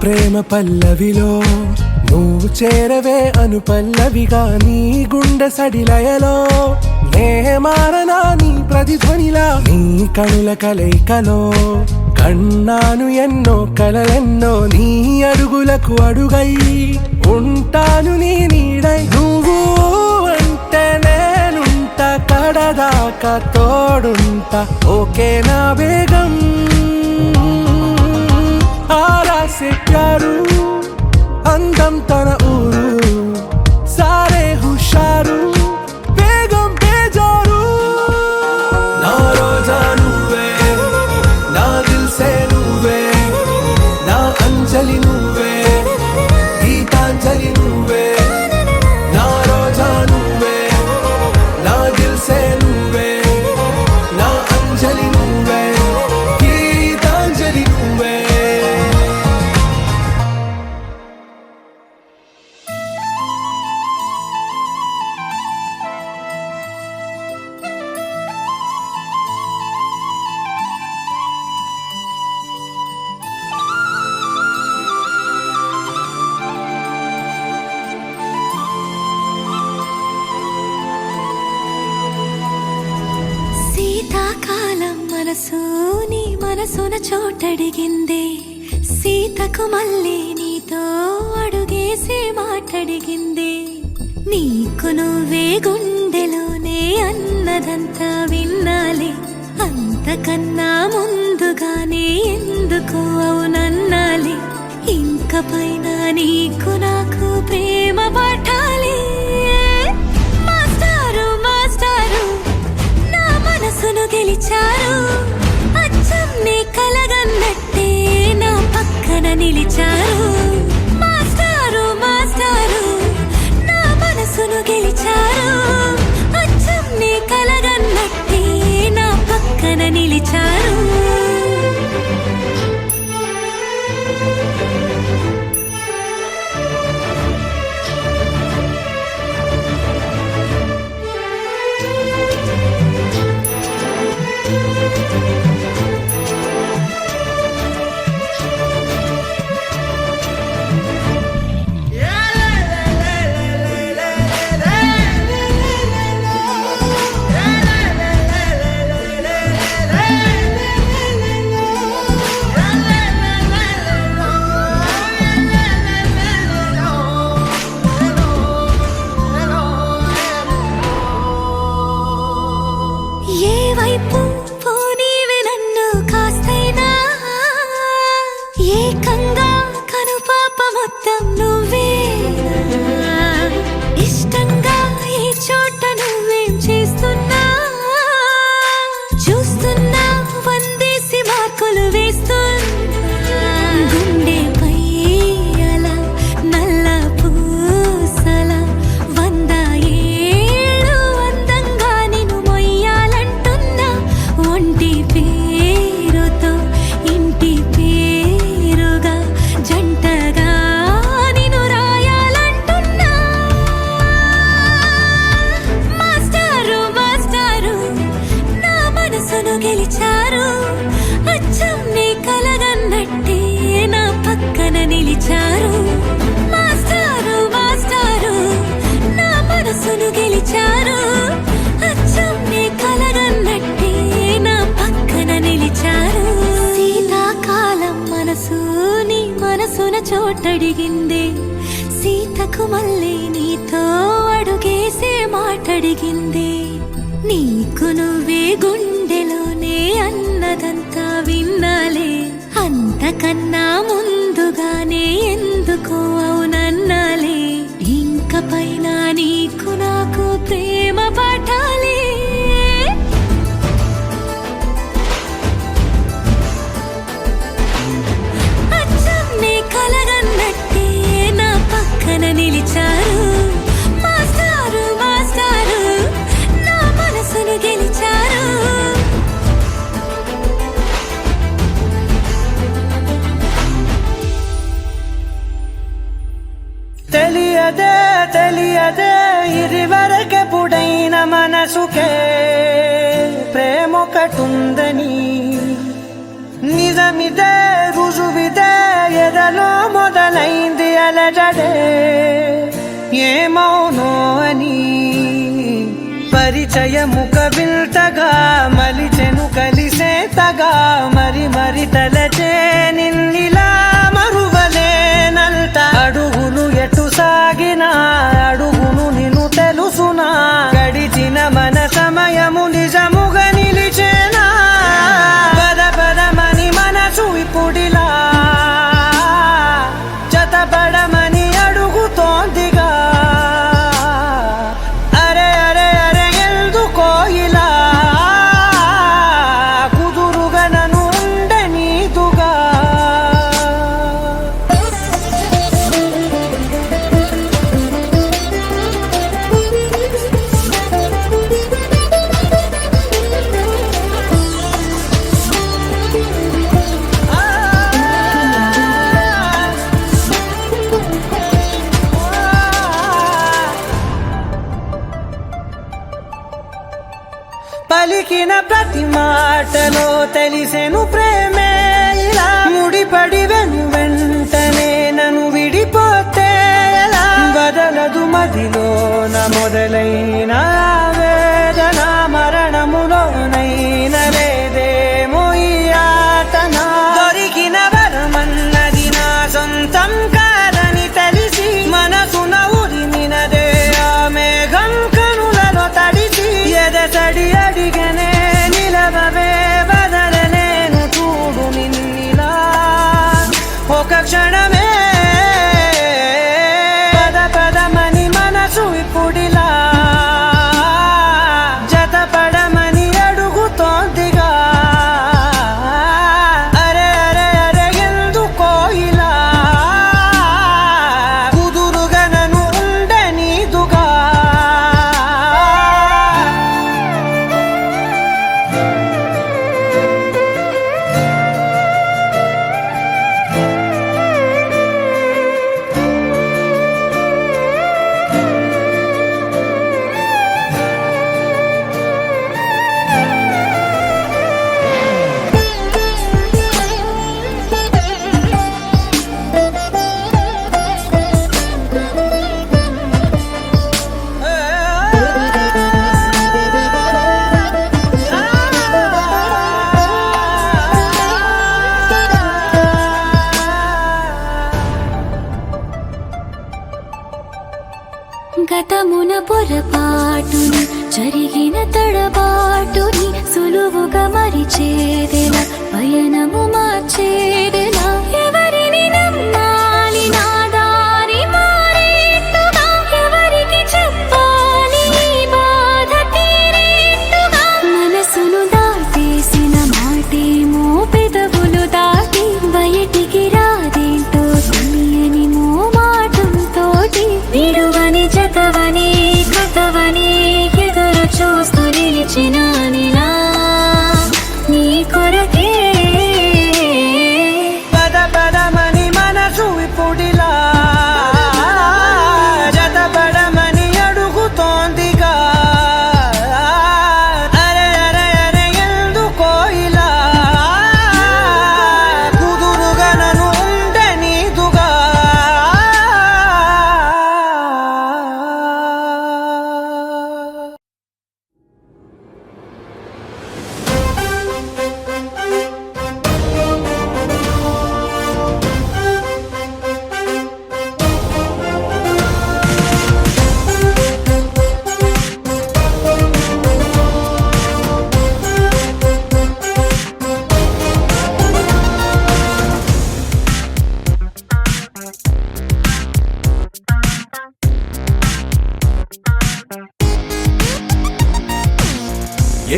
ప్రేమ పల్లవిలో నువ్వు చేరవే అను పల్లవిగా నీ గుండె సడిలయలో నే మారనా నీ ప్రతిధ్వనిలా నీ కనుల కలయికలో కన్నాను ఎన్నో కలలెన్నో నీ అడుగులకు అడుగై ఉంటాను నీ నీడై నువ్వు అంటే నేనుంట కడదాకా తోడుంటా ఓకే నా బేగం आरा से प्यारू अंदम तन ऊरू सारे हुशारू बेगम बेजारू ना रोजा నువ్వే నా దిల్సే నువ్వే నా అంజలి నువ్వే గీతాంజలి నువ్వే నా రోజా నువ్వే నా దిల్సే నువ్వే నా అంజలి నువ్వే గీతాంజలి నువ్వే శీతాకాలం మనసు నీ మనసున చోటడిగిందే సీతకు మళ్ళీ నీతో అడుగేసి మాటడిగిందే నీకు నువ్వే గుండెలోనే అన్నదంతా విన్నాలే అంతకన్నా ముందుగానే ఎందుకు అవునన్నాలే ఇంక పైన నీకు నాకు ప్రేమ పట్టాలి మాస్టారు మాస్టారు నా మనసును గెలిచారు అచ్చం నీ కలగన్నట్టే నా పక్కన నిలిచారు మాస్టారు మాస్టారు నా మనసును గెలిచారు అచ్చం నీ కలగన్నట్టే నా పక్కన నిలిచారు చోటడిగిందే సీతకు మళ్ళీ నీతో అడుగేసే మాటడిగిందే నీకు నువ్వే గుండెలోనే అన్నదంతా విన్నాలే అంతకన్నా ముందుగానే ఎందుకో అవునన్నాలే ఇంక పైన నీకు నాకు ప్రేమ పాఠాలే అచ్చమ్మే కలగన్నట్టే నా పక్కన నిలిచారు మాస్టారు మాస్టారు నా మనసును గెలిచారు తెలియదే తెలియదే ఇదివరకెప్పుడైన మనసుకే ప్రేమొకటుందని నిజమిదే రుజువిదే ఎదలో మొదలైంది అలజడే ఏమౌనో అని పరిచయముక విల్తగా మలిచెను కలిసేతగా మరి మరి తలచే నిన్నిలా మరువలేనంత అడుగులు ఎటు సాగినా అడుగును నిన్ను తెలుసునా గడిచిన మన సమయము నిజముగా నిలిచేనా పద పదమని మనసు ఇప్పుడిలా జతపడమని అడుగుతోందిగా అరే అరే అరే ఎందుకో ఇలా కుదురుగా నన్ను ఉండనీదుగా పలికిన ప్రతి మాటలో తెలిసెను ప్రేమే ఇలా ముడిపడి వెంటనే నన్ను విడిపోతే ఎలా బదలదు మదిలోన మొదలైన వేదన మరణములోనైన వేదేమో ఈ ఆటన దొరికిన వరమన్నది నా సొంతం కాదని తెలిసి మనసున ఉరిమినదే ఆ మేఘం కనులలో తడిసి ఎదసడి అడిగనే నిలవవే బదలలేను చూడు నిన్నిలా ఒక క్షణమే పద పదమని మనసు ఇప్పుడిలా జతపడమని అడుగుతోందిగా అరే అరే అరే ఎందుకో ఇలా కుదురుగా నన్ను ఉండనీదుగా గతమున పొరపాటుని జరిగిన తడబాటుని సులువుగా మరిచేదెలా పయనము మార్చేదెలా ఎవరిని నమ్మాలి నా దారి మారేట్టుగా ఎవరికి చెప్పాలి ఈ బాధ తీరేట్టుగా మనసును దాటేసిన మాటేమో పెదవులు దాటి బయటికి రాదేంటో తెలియని మోమాటంతోటి విడువని జతవని కథవని ఎదురు చూస్తూ నిలిచినానిలా నీ కొరకే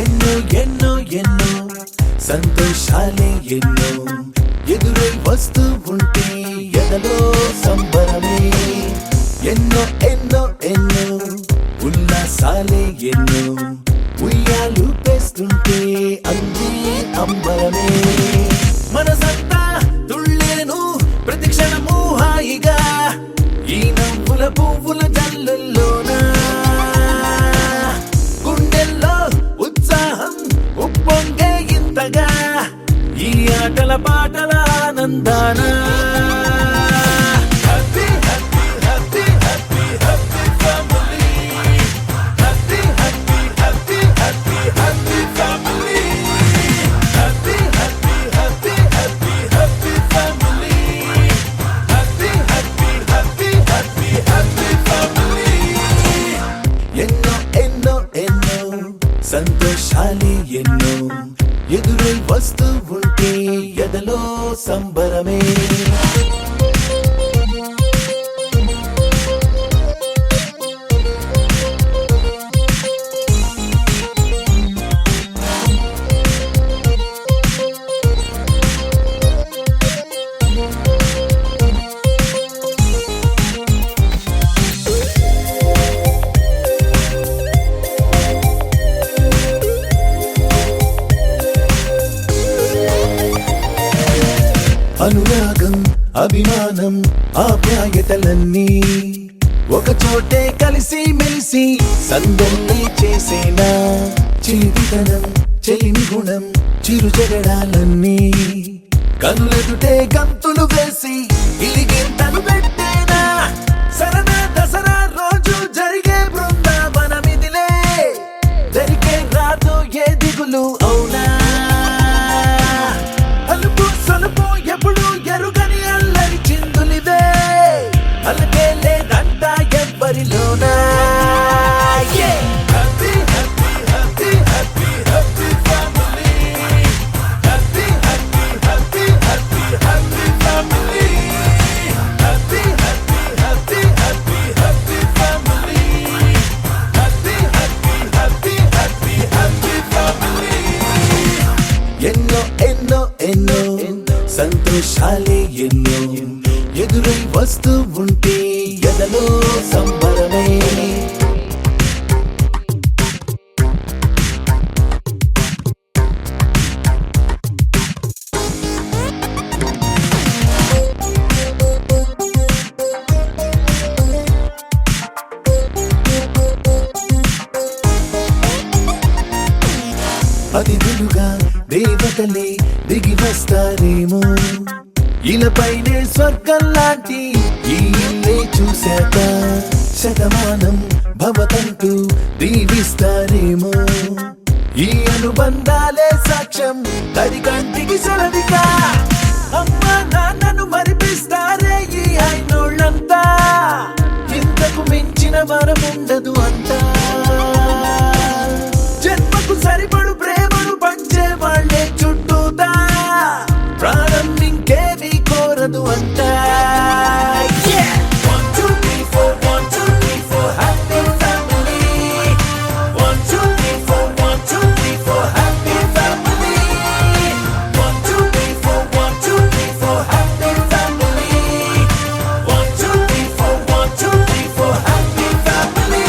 ఎన్నో ఎన్నో ఎన్నో సంతోషాలే ఎన్నో ఎదురై వస్తూ ఉంటే ఎదలో సంబరమే ఎన్నో ఎన్నో ఎన్నో ఉల్లాసాలే ఎన్నో ఉయ్యాలు పేస్తుంటే అందే అంబరమే మనసంతా తుళ్ళేను ప్రతి క్షణము హాయిగా ఈ నవ్వుల పువ్వుల జల్లుల్లోనా గుండెల్లో ఉత్సాహం ఉప్పొంగే ఇంతగా ఈ ఆటల పాటల ఆనందాన happy happy happy happy happy family happy happy happy happy happy family happy happy happy happy happy family happy happy happy happy happy family ఎన్నో ఎన్నో ఎన్నో సంతోషాలే ఎన్నో ఎదురై వస్తూ ఉంటే ఎదలో సంబరమే అనురాగం అభిమానం ఆప్యాయతలన్నీ ఒక చోటే కలిసి మెలిసి సందల్లే చేసేనా చిలిపితనం చెలిమి గుణం చిరు జగడాలన్నీ కనులెదుటే గంతులు వేసి ఇలిగింతలు పెట్టేనా సరదా దసరా రోజు జరిగే బృందావనమిదిలే దరికే రాదు ఏ దిగులు అవునా అలుపు సలుపు ఎప్పుడు ఎరుగని అల్లరి చిందులిదే అలకే లేదంట ఎవ్వరిలోనా happy happy happy happy happy family happy happy happy happy happy family happy happy happy happy happy family happy happy happy happy happy family ఎన్నో ఎన్నో ఎన్నో సంతోషాలే ఎన్నో ఎదురై వస్తూ ఉంటే ఎదలో సంబరమే అతిథులుగా దేవతలే దిగి వస్తారేమో ఇలపైనే స్వర్గం లాంటి ఈ ఇల్లే చూశాక శతమానం భవతంటూ దీవిస్తారేమో ఈ అనుబంధాలే సాక్ష్యం తడి కంటికి సెలవిగా అమ్మ నాన్నను మరిపిస్తారే ఈ అయినోళ్ళంతా ఇంతకు మించిన వరముండదు అంతా జన్మకు సరిపడు ప్రేమను పంచే వాళ్ళే చుట్టూతా ప్రాణం ఇంకేమీ కోరదు అంతా 1 2 3 4 1 2 3 4 happy family 1 2 3 4 1 2 3 4 happy family 1 2 3 4 1 2 3 4 happy family 1 2 3 4 1 2 3 4 happy family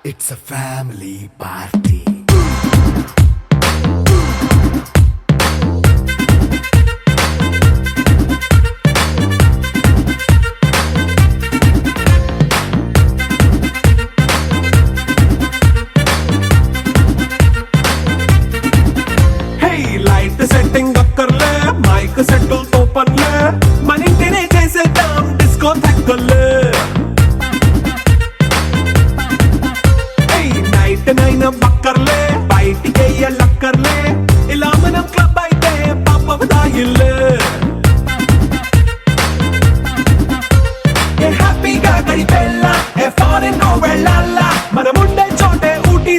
It's a family party. Hey, light setting అక్కర్లే మైక్ సెట్టుల్ తో పనిలే మన ఇంటినే చేసేద్దాం డిస్కో థెక్కలే నైట్ నైన్ బక్కర్లే బయటికి లక్కర్లే ఇలా మనం క్లబ్ అయితే పాప దాయిల్లే హ్యాపీగా గడిపెళ్ళ ఏ ఫారెన్ వెళ్ళాలా మనముండే చోటే Ooty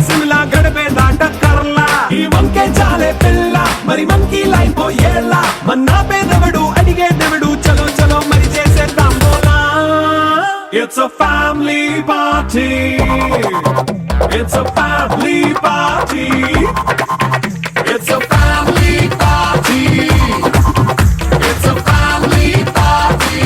a family party. It's a family party. It's a family party. It's a family party.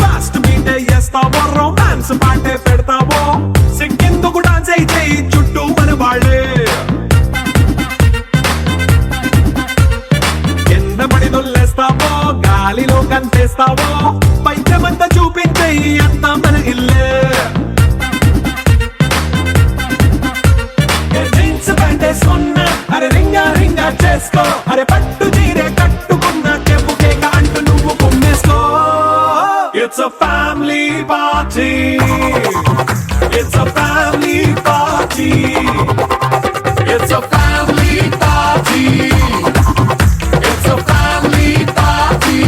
Fast మీటే చేస్తావో రొమాన్స్ పాటే పెడతావో సింకెందుకు డాన్స్ అయితే చుట్టూ మన వాళ్ళే కింద పడి దొల్లేస్తావో గాలిలో కంతేస్తావో పైచమంతా చూపించే అంతా మన ఇల్లే జీన్స్ ప్యాంటేసుకున్నా అరే రింగా రింగా చేసుకో అరే పట్టు చీరే కట్టుకున్న చెప్పుకే అంటూ నువ్వు కుమ్మేసుకో. It's a family party. It's a family party. It's a family party. It's a family party.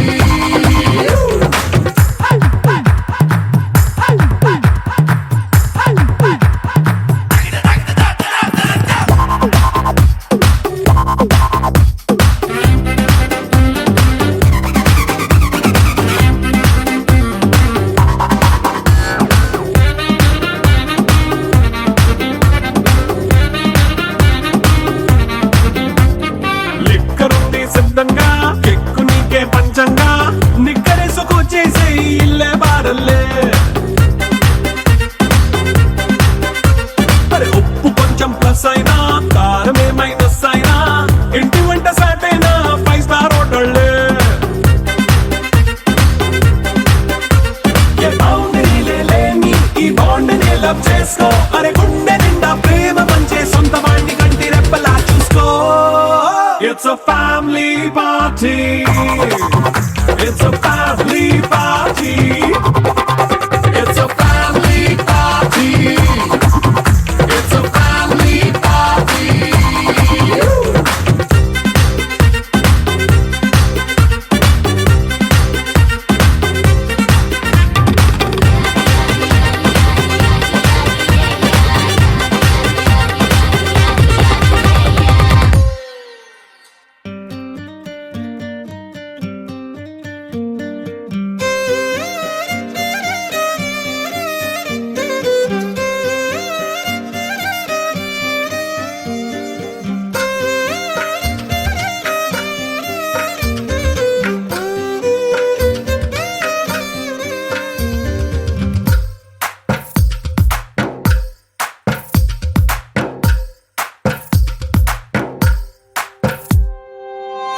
లిక్కరుంది సిద్ధంగా ఎక్కు నీకే పంచంగా నిక్కరేసుకొచ్చేసే ఇల్లే బారల్లే అరే ఉప్పు కొంచెం ప్లస్ అయినా కారమే మైనస్ అయినా ఇంటి వంట సాట్ అయినా 5 స్టార్ హోటళ్ళే ఏ బౌండరీలే లేని ఈ బాండ్ ని లవ్ చేసుకో అరే గుండె నిండా ప్రేమ పంచే సొంత వాడిని కంటి రెప్పలా చూసుకో. It's a family party. It's a family party. It's a family party. It's a family party.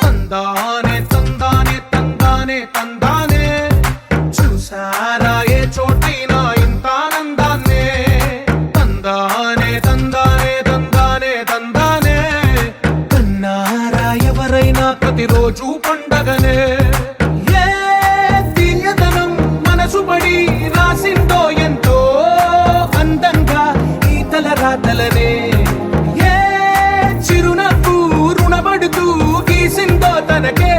తందానే తందానే తందానే తందానే చూసారా ఏ చోటైనా ఇంత ఆనందాన్నే తందానే తందానే తందానే తందానే కన్నారా ఎవరైనా ప్రతిరోజు పండగనే ఏ తీయదనం మనసు పడి రాసిందో ఎంతో అందంగా ఈ తలరాతలనే ఏ చిరునవ్వు రుణపడుతూ గీసిందో తనకే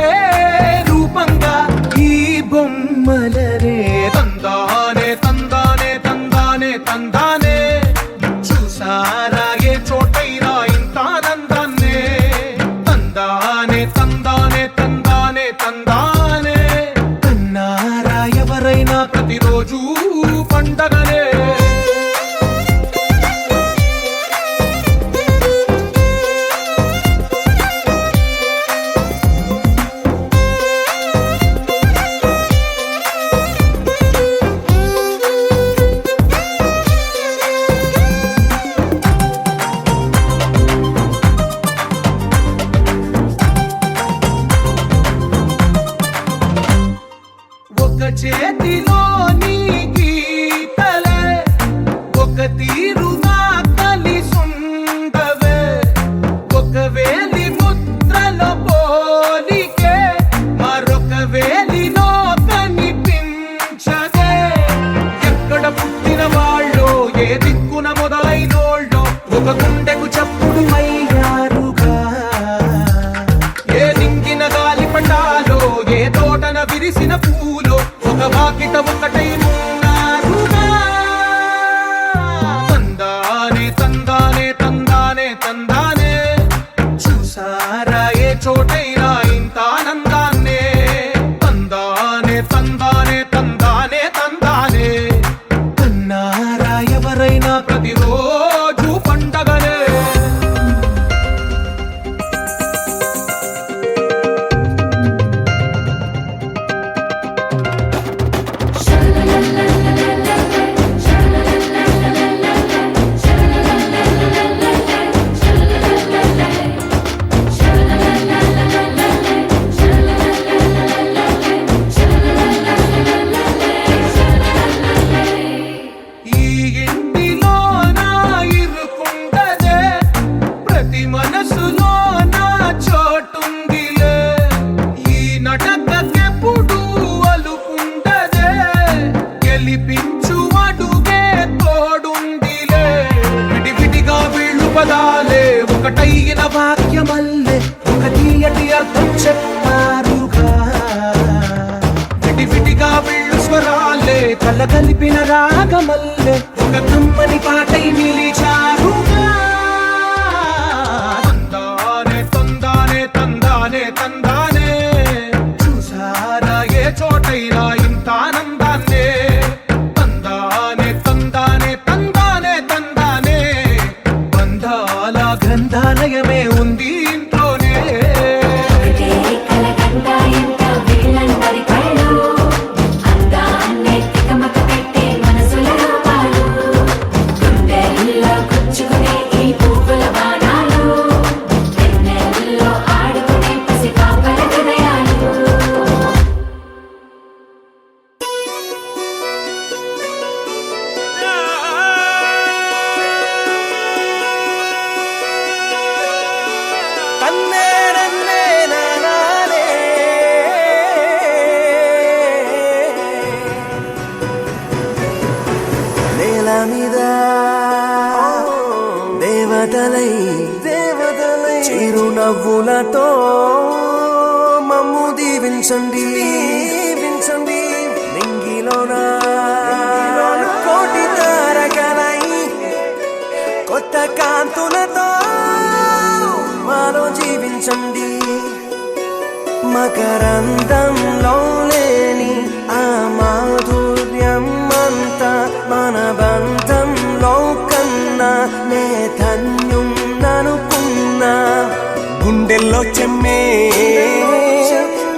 రూపంగా ఈ బొమ్మలనే తందానే తందానే తందానే తందానే చూసారా ఏ చోటైనా ఇంత ఆనందాన్నే తందానే తందానే తందానే తందానే కన్నారా ఎవరైనా ప్రతిరోజు పండగనే. ఒక చేతిలో నీ గీతలే ఒక తీరుగా కలిసుండవే ఒక వేలి ముద్రలో పోలికే మరొక వేలిలో కనిపించదే ఎక్కడ పుట్టిన వాళ్ళో ఏ దిక్కున మొదలైనోళ్ళో ఒక గుండెకు చప్పుడు అయ్యారుగా కళ్ళ కలిపిన రాగమల్లె ఒక కమ్మని పాటై నిలిచారుగా తందానే తందానే తందానే తందానే చూసారా ఏ చోటైనా ఇంత ఆనందాన్నే తందానే తందానే తందానే తందానే బంధాల గ్రంథాలయమే ఉంది ఇంట్లోనే ఒకటే కలగంట ఎంత వీళ్ళందరి కళ్ళు అందాన్నే తికమక పెట్టే మనసుల రూపాలు గుండెల్లో గుచ్చుకునే ఈ పువ్వుల బాణాలు వెన్నెల్లో ఆడుకునే పసిపాపల హృదయాలు తన్నే నన్నే నానానే నేల మీద దేవతలై చిరునవ్వులతో మమ్ము దీవించండి నింగిలోన కోటి తారకలై కొత్త కాంతులతో మాలో జీవించండి మకరందంలో లేని ఆ మాధుర్యం అంతా మన బంధంలో కన్నా నే ధన్యం ననుకున్నా గుండెల్లో చెమ్మే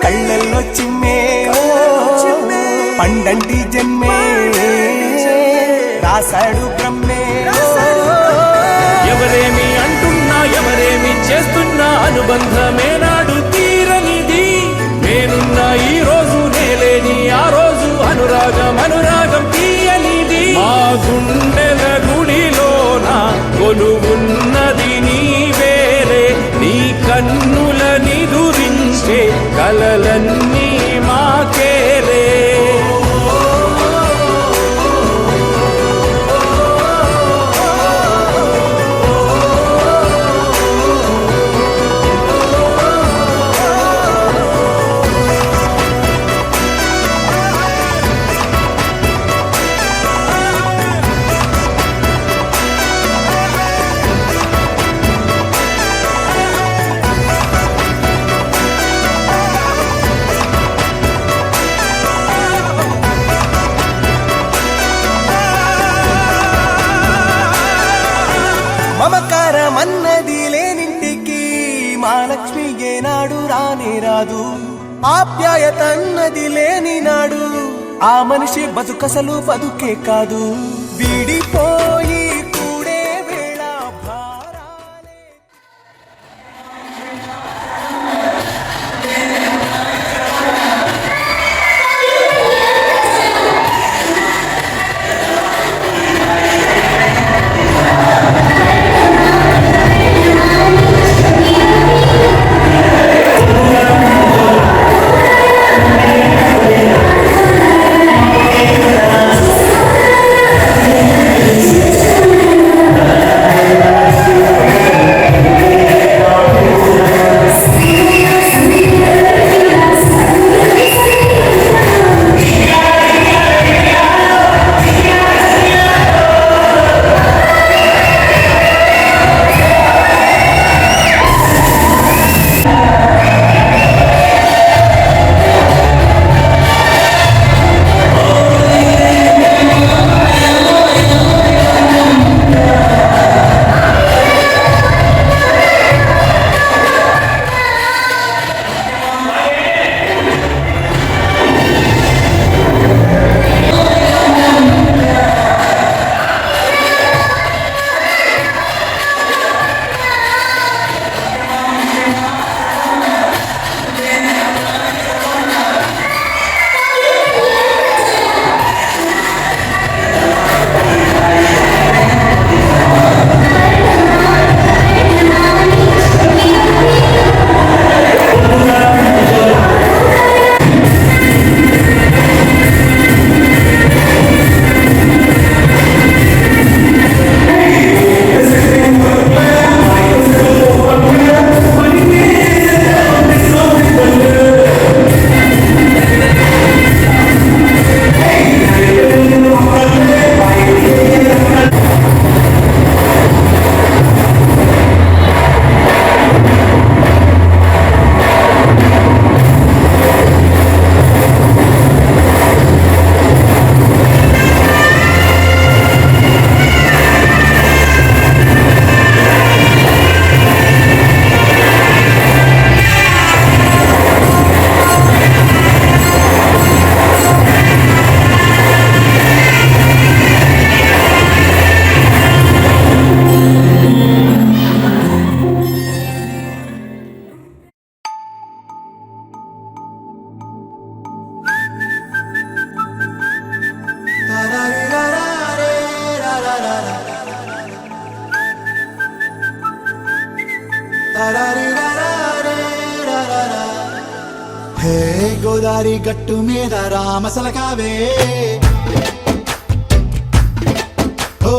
కళ్ళల్లో చిమ్మే పండంటి జన్మే రాశాడు బ్రహ్మే ఎవరేమి అంటున్నా ఎవరేమి చేస్తున్నా అనుబంధమే నాడు తీరనిది నేనున్నా ఈ రోజు నేలేని ఆ రోజు అనురాగం తీయనిది మా గుండెల గుడిలోన కొలువున్నది నీవేలే నీ కన్నుల నిదురించే కలలన్నీ మాకేలే మమకారమన్నది లేనింటికి మహాలక్ష్మి ఏనాడు రానే రాదు ఆప్యాయతన్నది లేని నాడు ఆ మనిషి బతుకసలు బతుకే కాదు విడిపోయి కూడే వేళ భారాలే Thank you. హే గోదారి గట్టు మీద రామసలకావే ఓ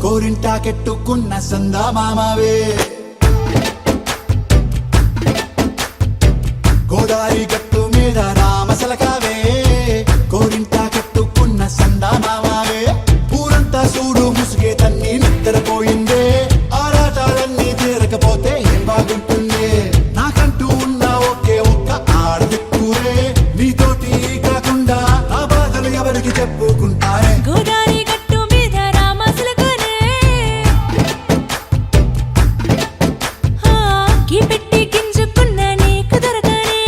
కోరింటాకెట్టుకున్న సందా మామావే గోదారి గట్టు మీద రామసలకావే కోరింటాకెట్టుకున్న సందా మామావే ఊరంతా చూడు ముసుగే తన్ని నిద్రపోయిందే ఆరాటాలన్నీ తీరకపోతే ఏం బాగుంటుంది నాకంటూ ఉన్న ఒకే ఒక్క ఆడదిక్కురే నీతోటి కాకుండా ఆ బాధలు ఎవరికి చెప్పుకుంటారే గోదారి గట్టు మీద రామసలకనే గీ పెట్టి గింజుకున్న నీకు దొరకనే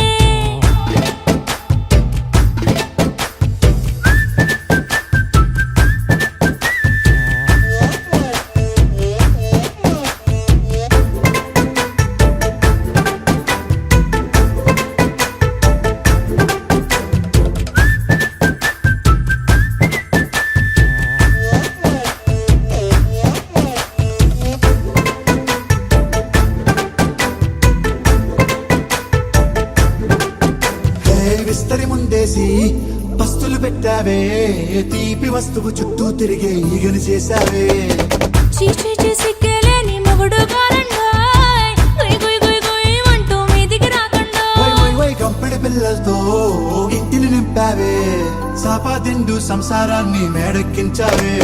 హే విస్తరి ముందేసి పస్తులు పెట్టావే తీపి వస్తువు చుట్టూ తిరిగే ఈగని చేశావే చీచీ సిగ్గలేని మొగుడు కారండాయ్ గుయ్ గుయ్ గుయ్ గుయ్ అంటూ మీదికి రాకండా వై వై వై కంపెడి పిల్లలతో ఇంటిని నింపావే సాపాదిండు సంసారాన్ని మేడెక్కించావే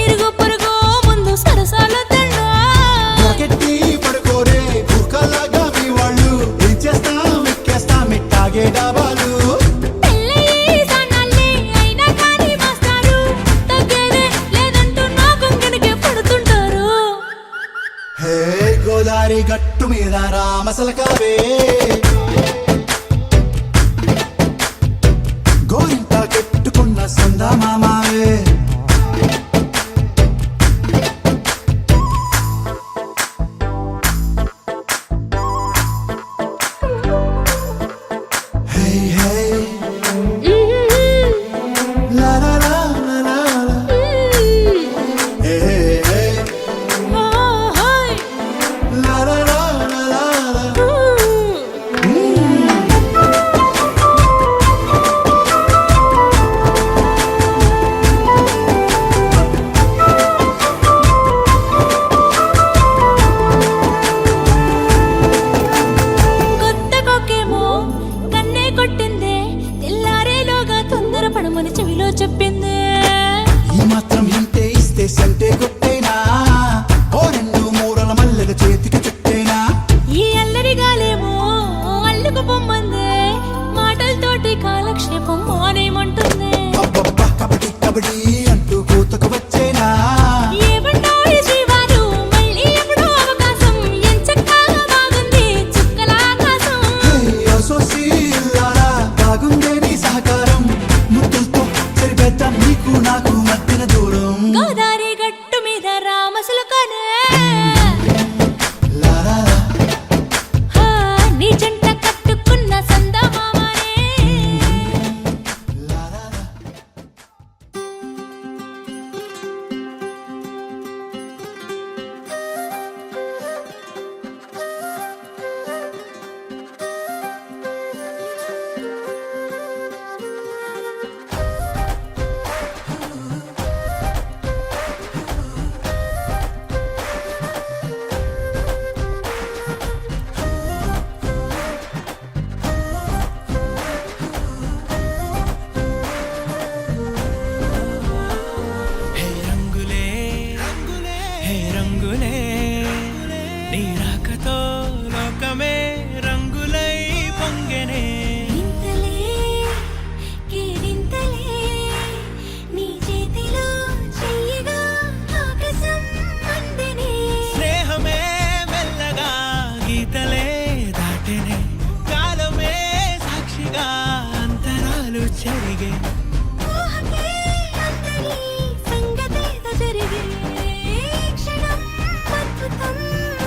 ఇరుగు పొరుగు ముందు సరసాల తండా రాకెట్టి పడుకోరే భూకాలాగా మీ వాళ్ళు ఏం చేస్తాం ఎక్కేస్తాం ఇట్టాగే డాబాలు పెళ్ళయి సన్నాల్ని అయినా కానీ మాస్తారు తగ్గేదే లేదంటూ నా కొంగనికే పడుతుంటారు హే గోదారి గట్టు మీద రామసలకావే గోరింట కెట్టుకున్న సందా మామావే హే హే లా లా లా లా లా లా. హే హే ఓహోయ్ లా లా లా లా లా లా. కొత్త కొక్కేమో కన్నే కొట్టిందే తెల్లారేలోగా తొందర పడమని చెవిలో చెప్పిందే ఈ మాత్రం ఇంతే ఇస్తే సంటే కొట్టేనా ఓ రెండు మూరల మల్లెల చేతికి చుట్టేనా ఈ అల్లరి గాలేమో అల్లుకు పొమ్మందే మాటలతోటి కాలక్షేపం మానేమంటుంది అబ్బబ్బా కబడ్డీ కబడ్డీ అంటూ కూతకు వచ్చేనా ఏమంటారు శ్రీవారు మళ్ళీ ఎప్పుడో అవకాశం ఎంచక్కా బాగుంది చుక్కల ఆకాశం హే అసోసి ఇల్లారా బాగుందే నీ సహకారం ముద్దులతో సరిపెద్దాం నీకు నాకు మధ్యన దూరం గోదారి గట్టు మీద రామసులకనే లా లా లా. నీ జంట కట్టుకున్న సందమామనే లా లా లా. హే రంగులే రంగులే హే రంగులే నీ రాకతో లోకమే రంగులై పొంగెనే ఇంతలే కేరింతలే నీ చేతిలో చెయ్యగా ఆకాశం అందనే స్నేహమే మెల్లగా గీతలే దాటెనే కాలమే సాక్షిగా అంతరాలు చెరిగే ఊహకే అందరి సంగతేదో జరిగే క్షణం అద్భుతం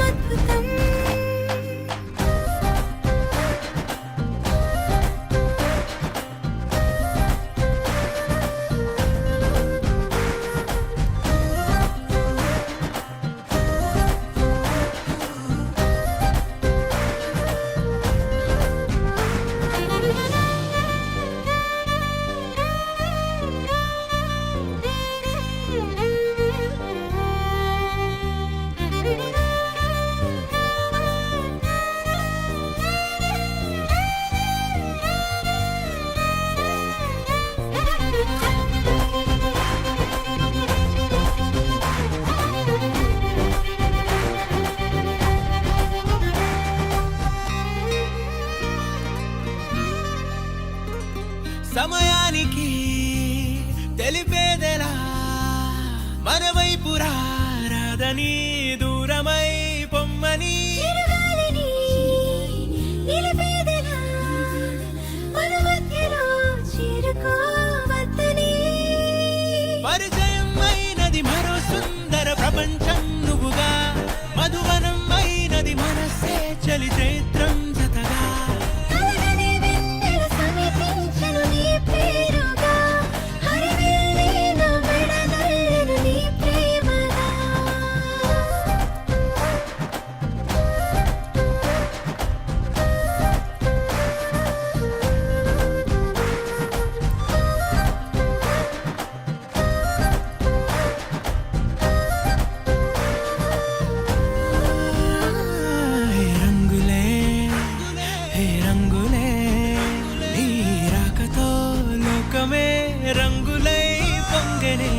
అద్భుతం సమయానికి తెలిపేదెలా మన వైపు రాదని దూరమై పొమ్మని చిరుగాలిని నిలిపేదెలా మన మధ్యలో చేరుకోవద్దని పరిచయం అయినది మరో సుందర ప్రపంచం నువ్వుగా మధువనం అయినది మనసే చలి చైత్రం జతగా కలగని వెన్నెల సమీపించను నీ పేరుగా హరివెల్లి నా మెడనల్లను నీ ప్రేమగా హే రంగులే హే రంగులే నీ రాకతో లోకమే రంగులై పొంగనే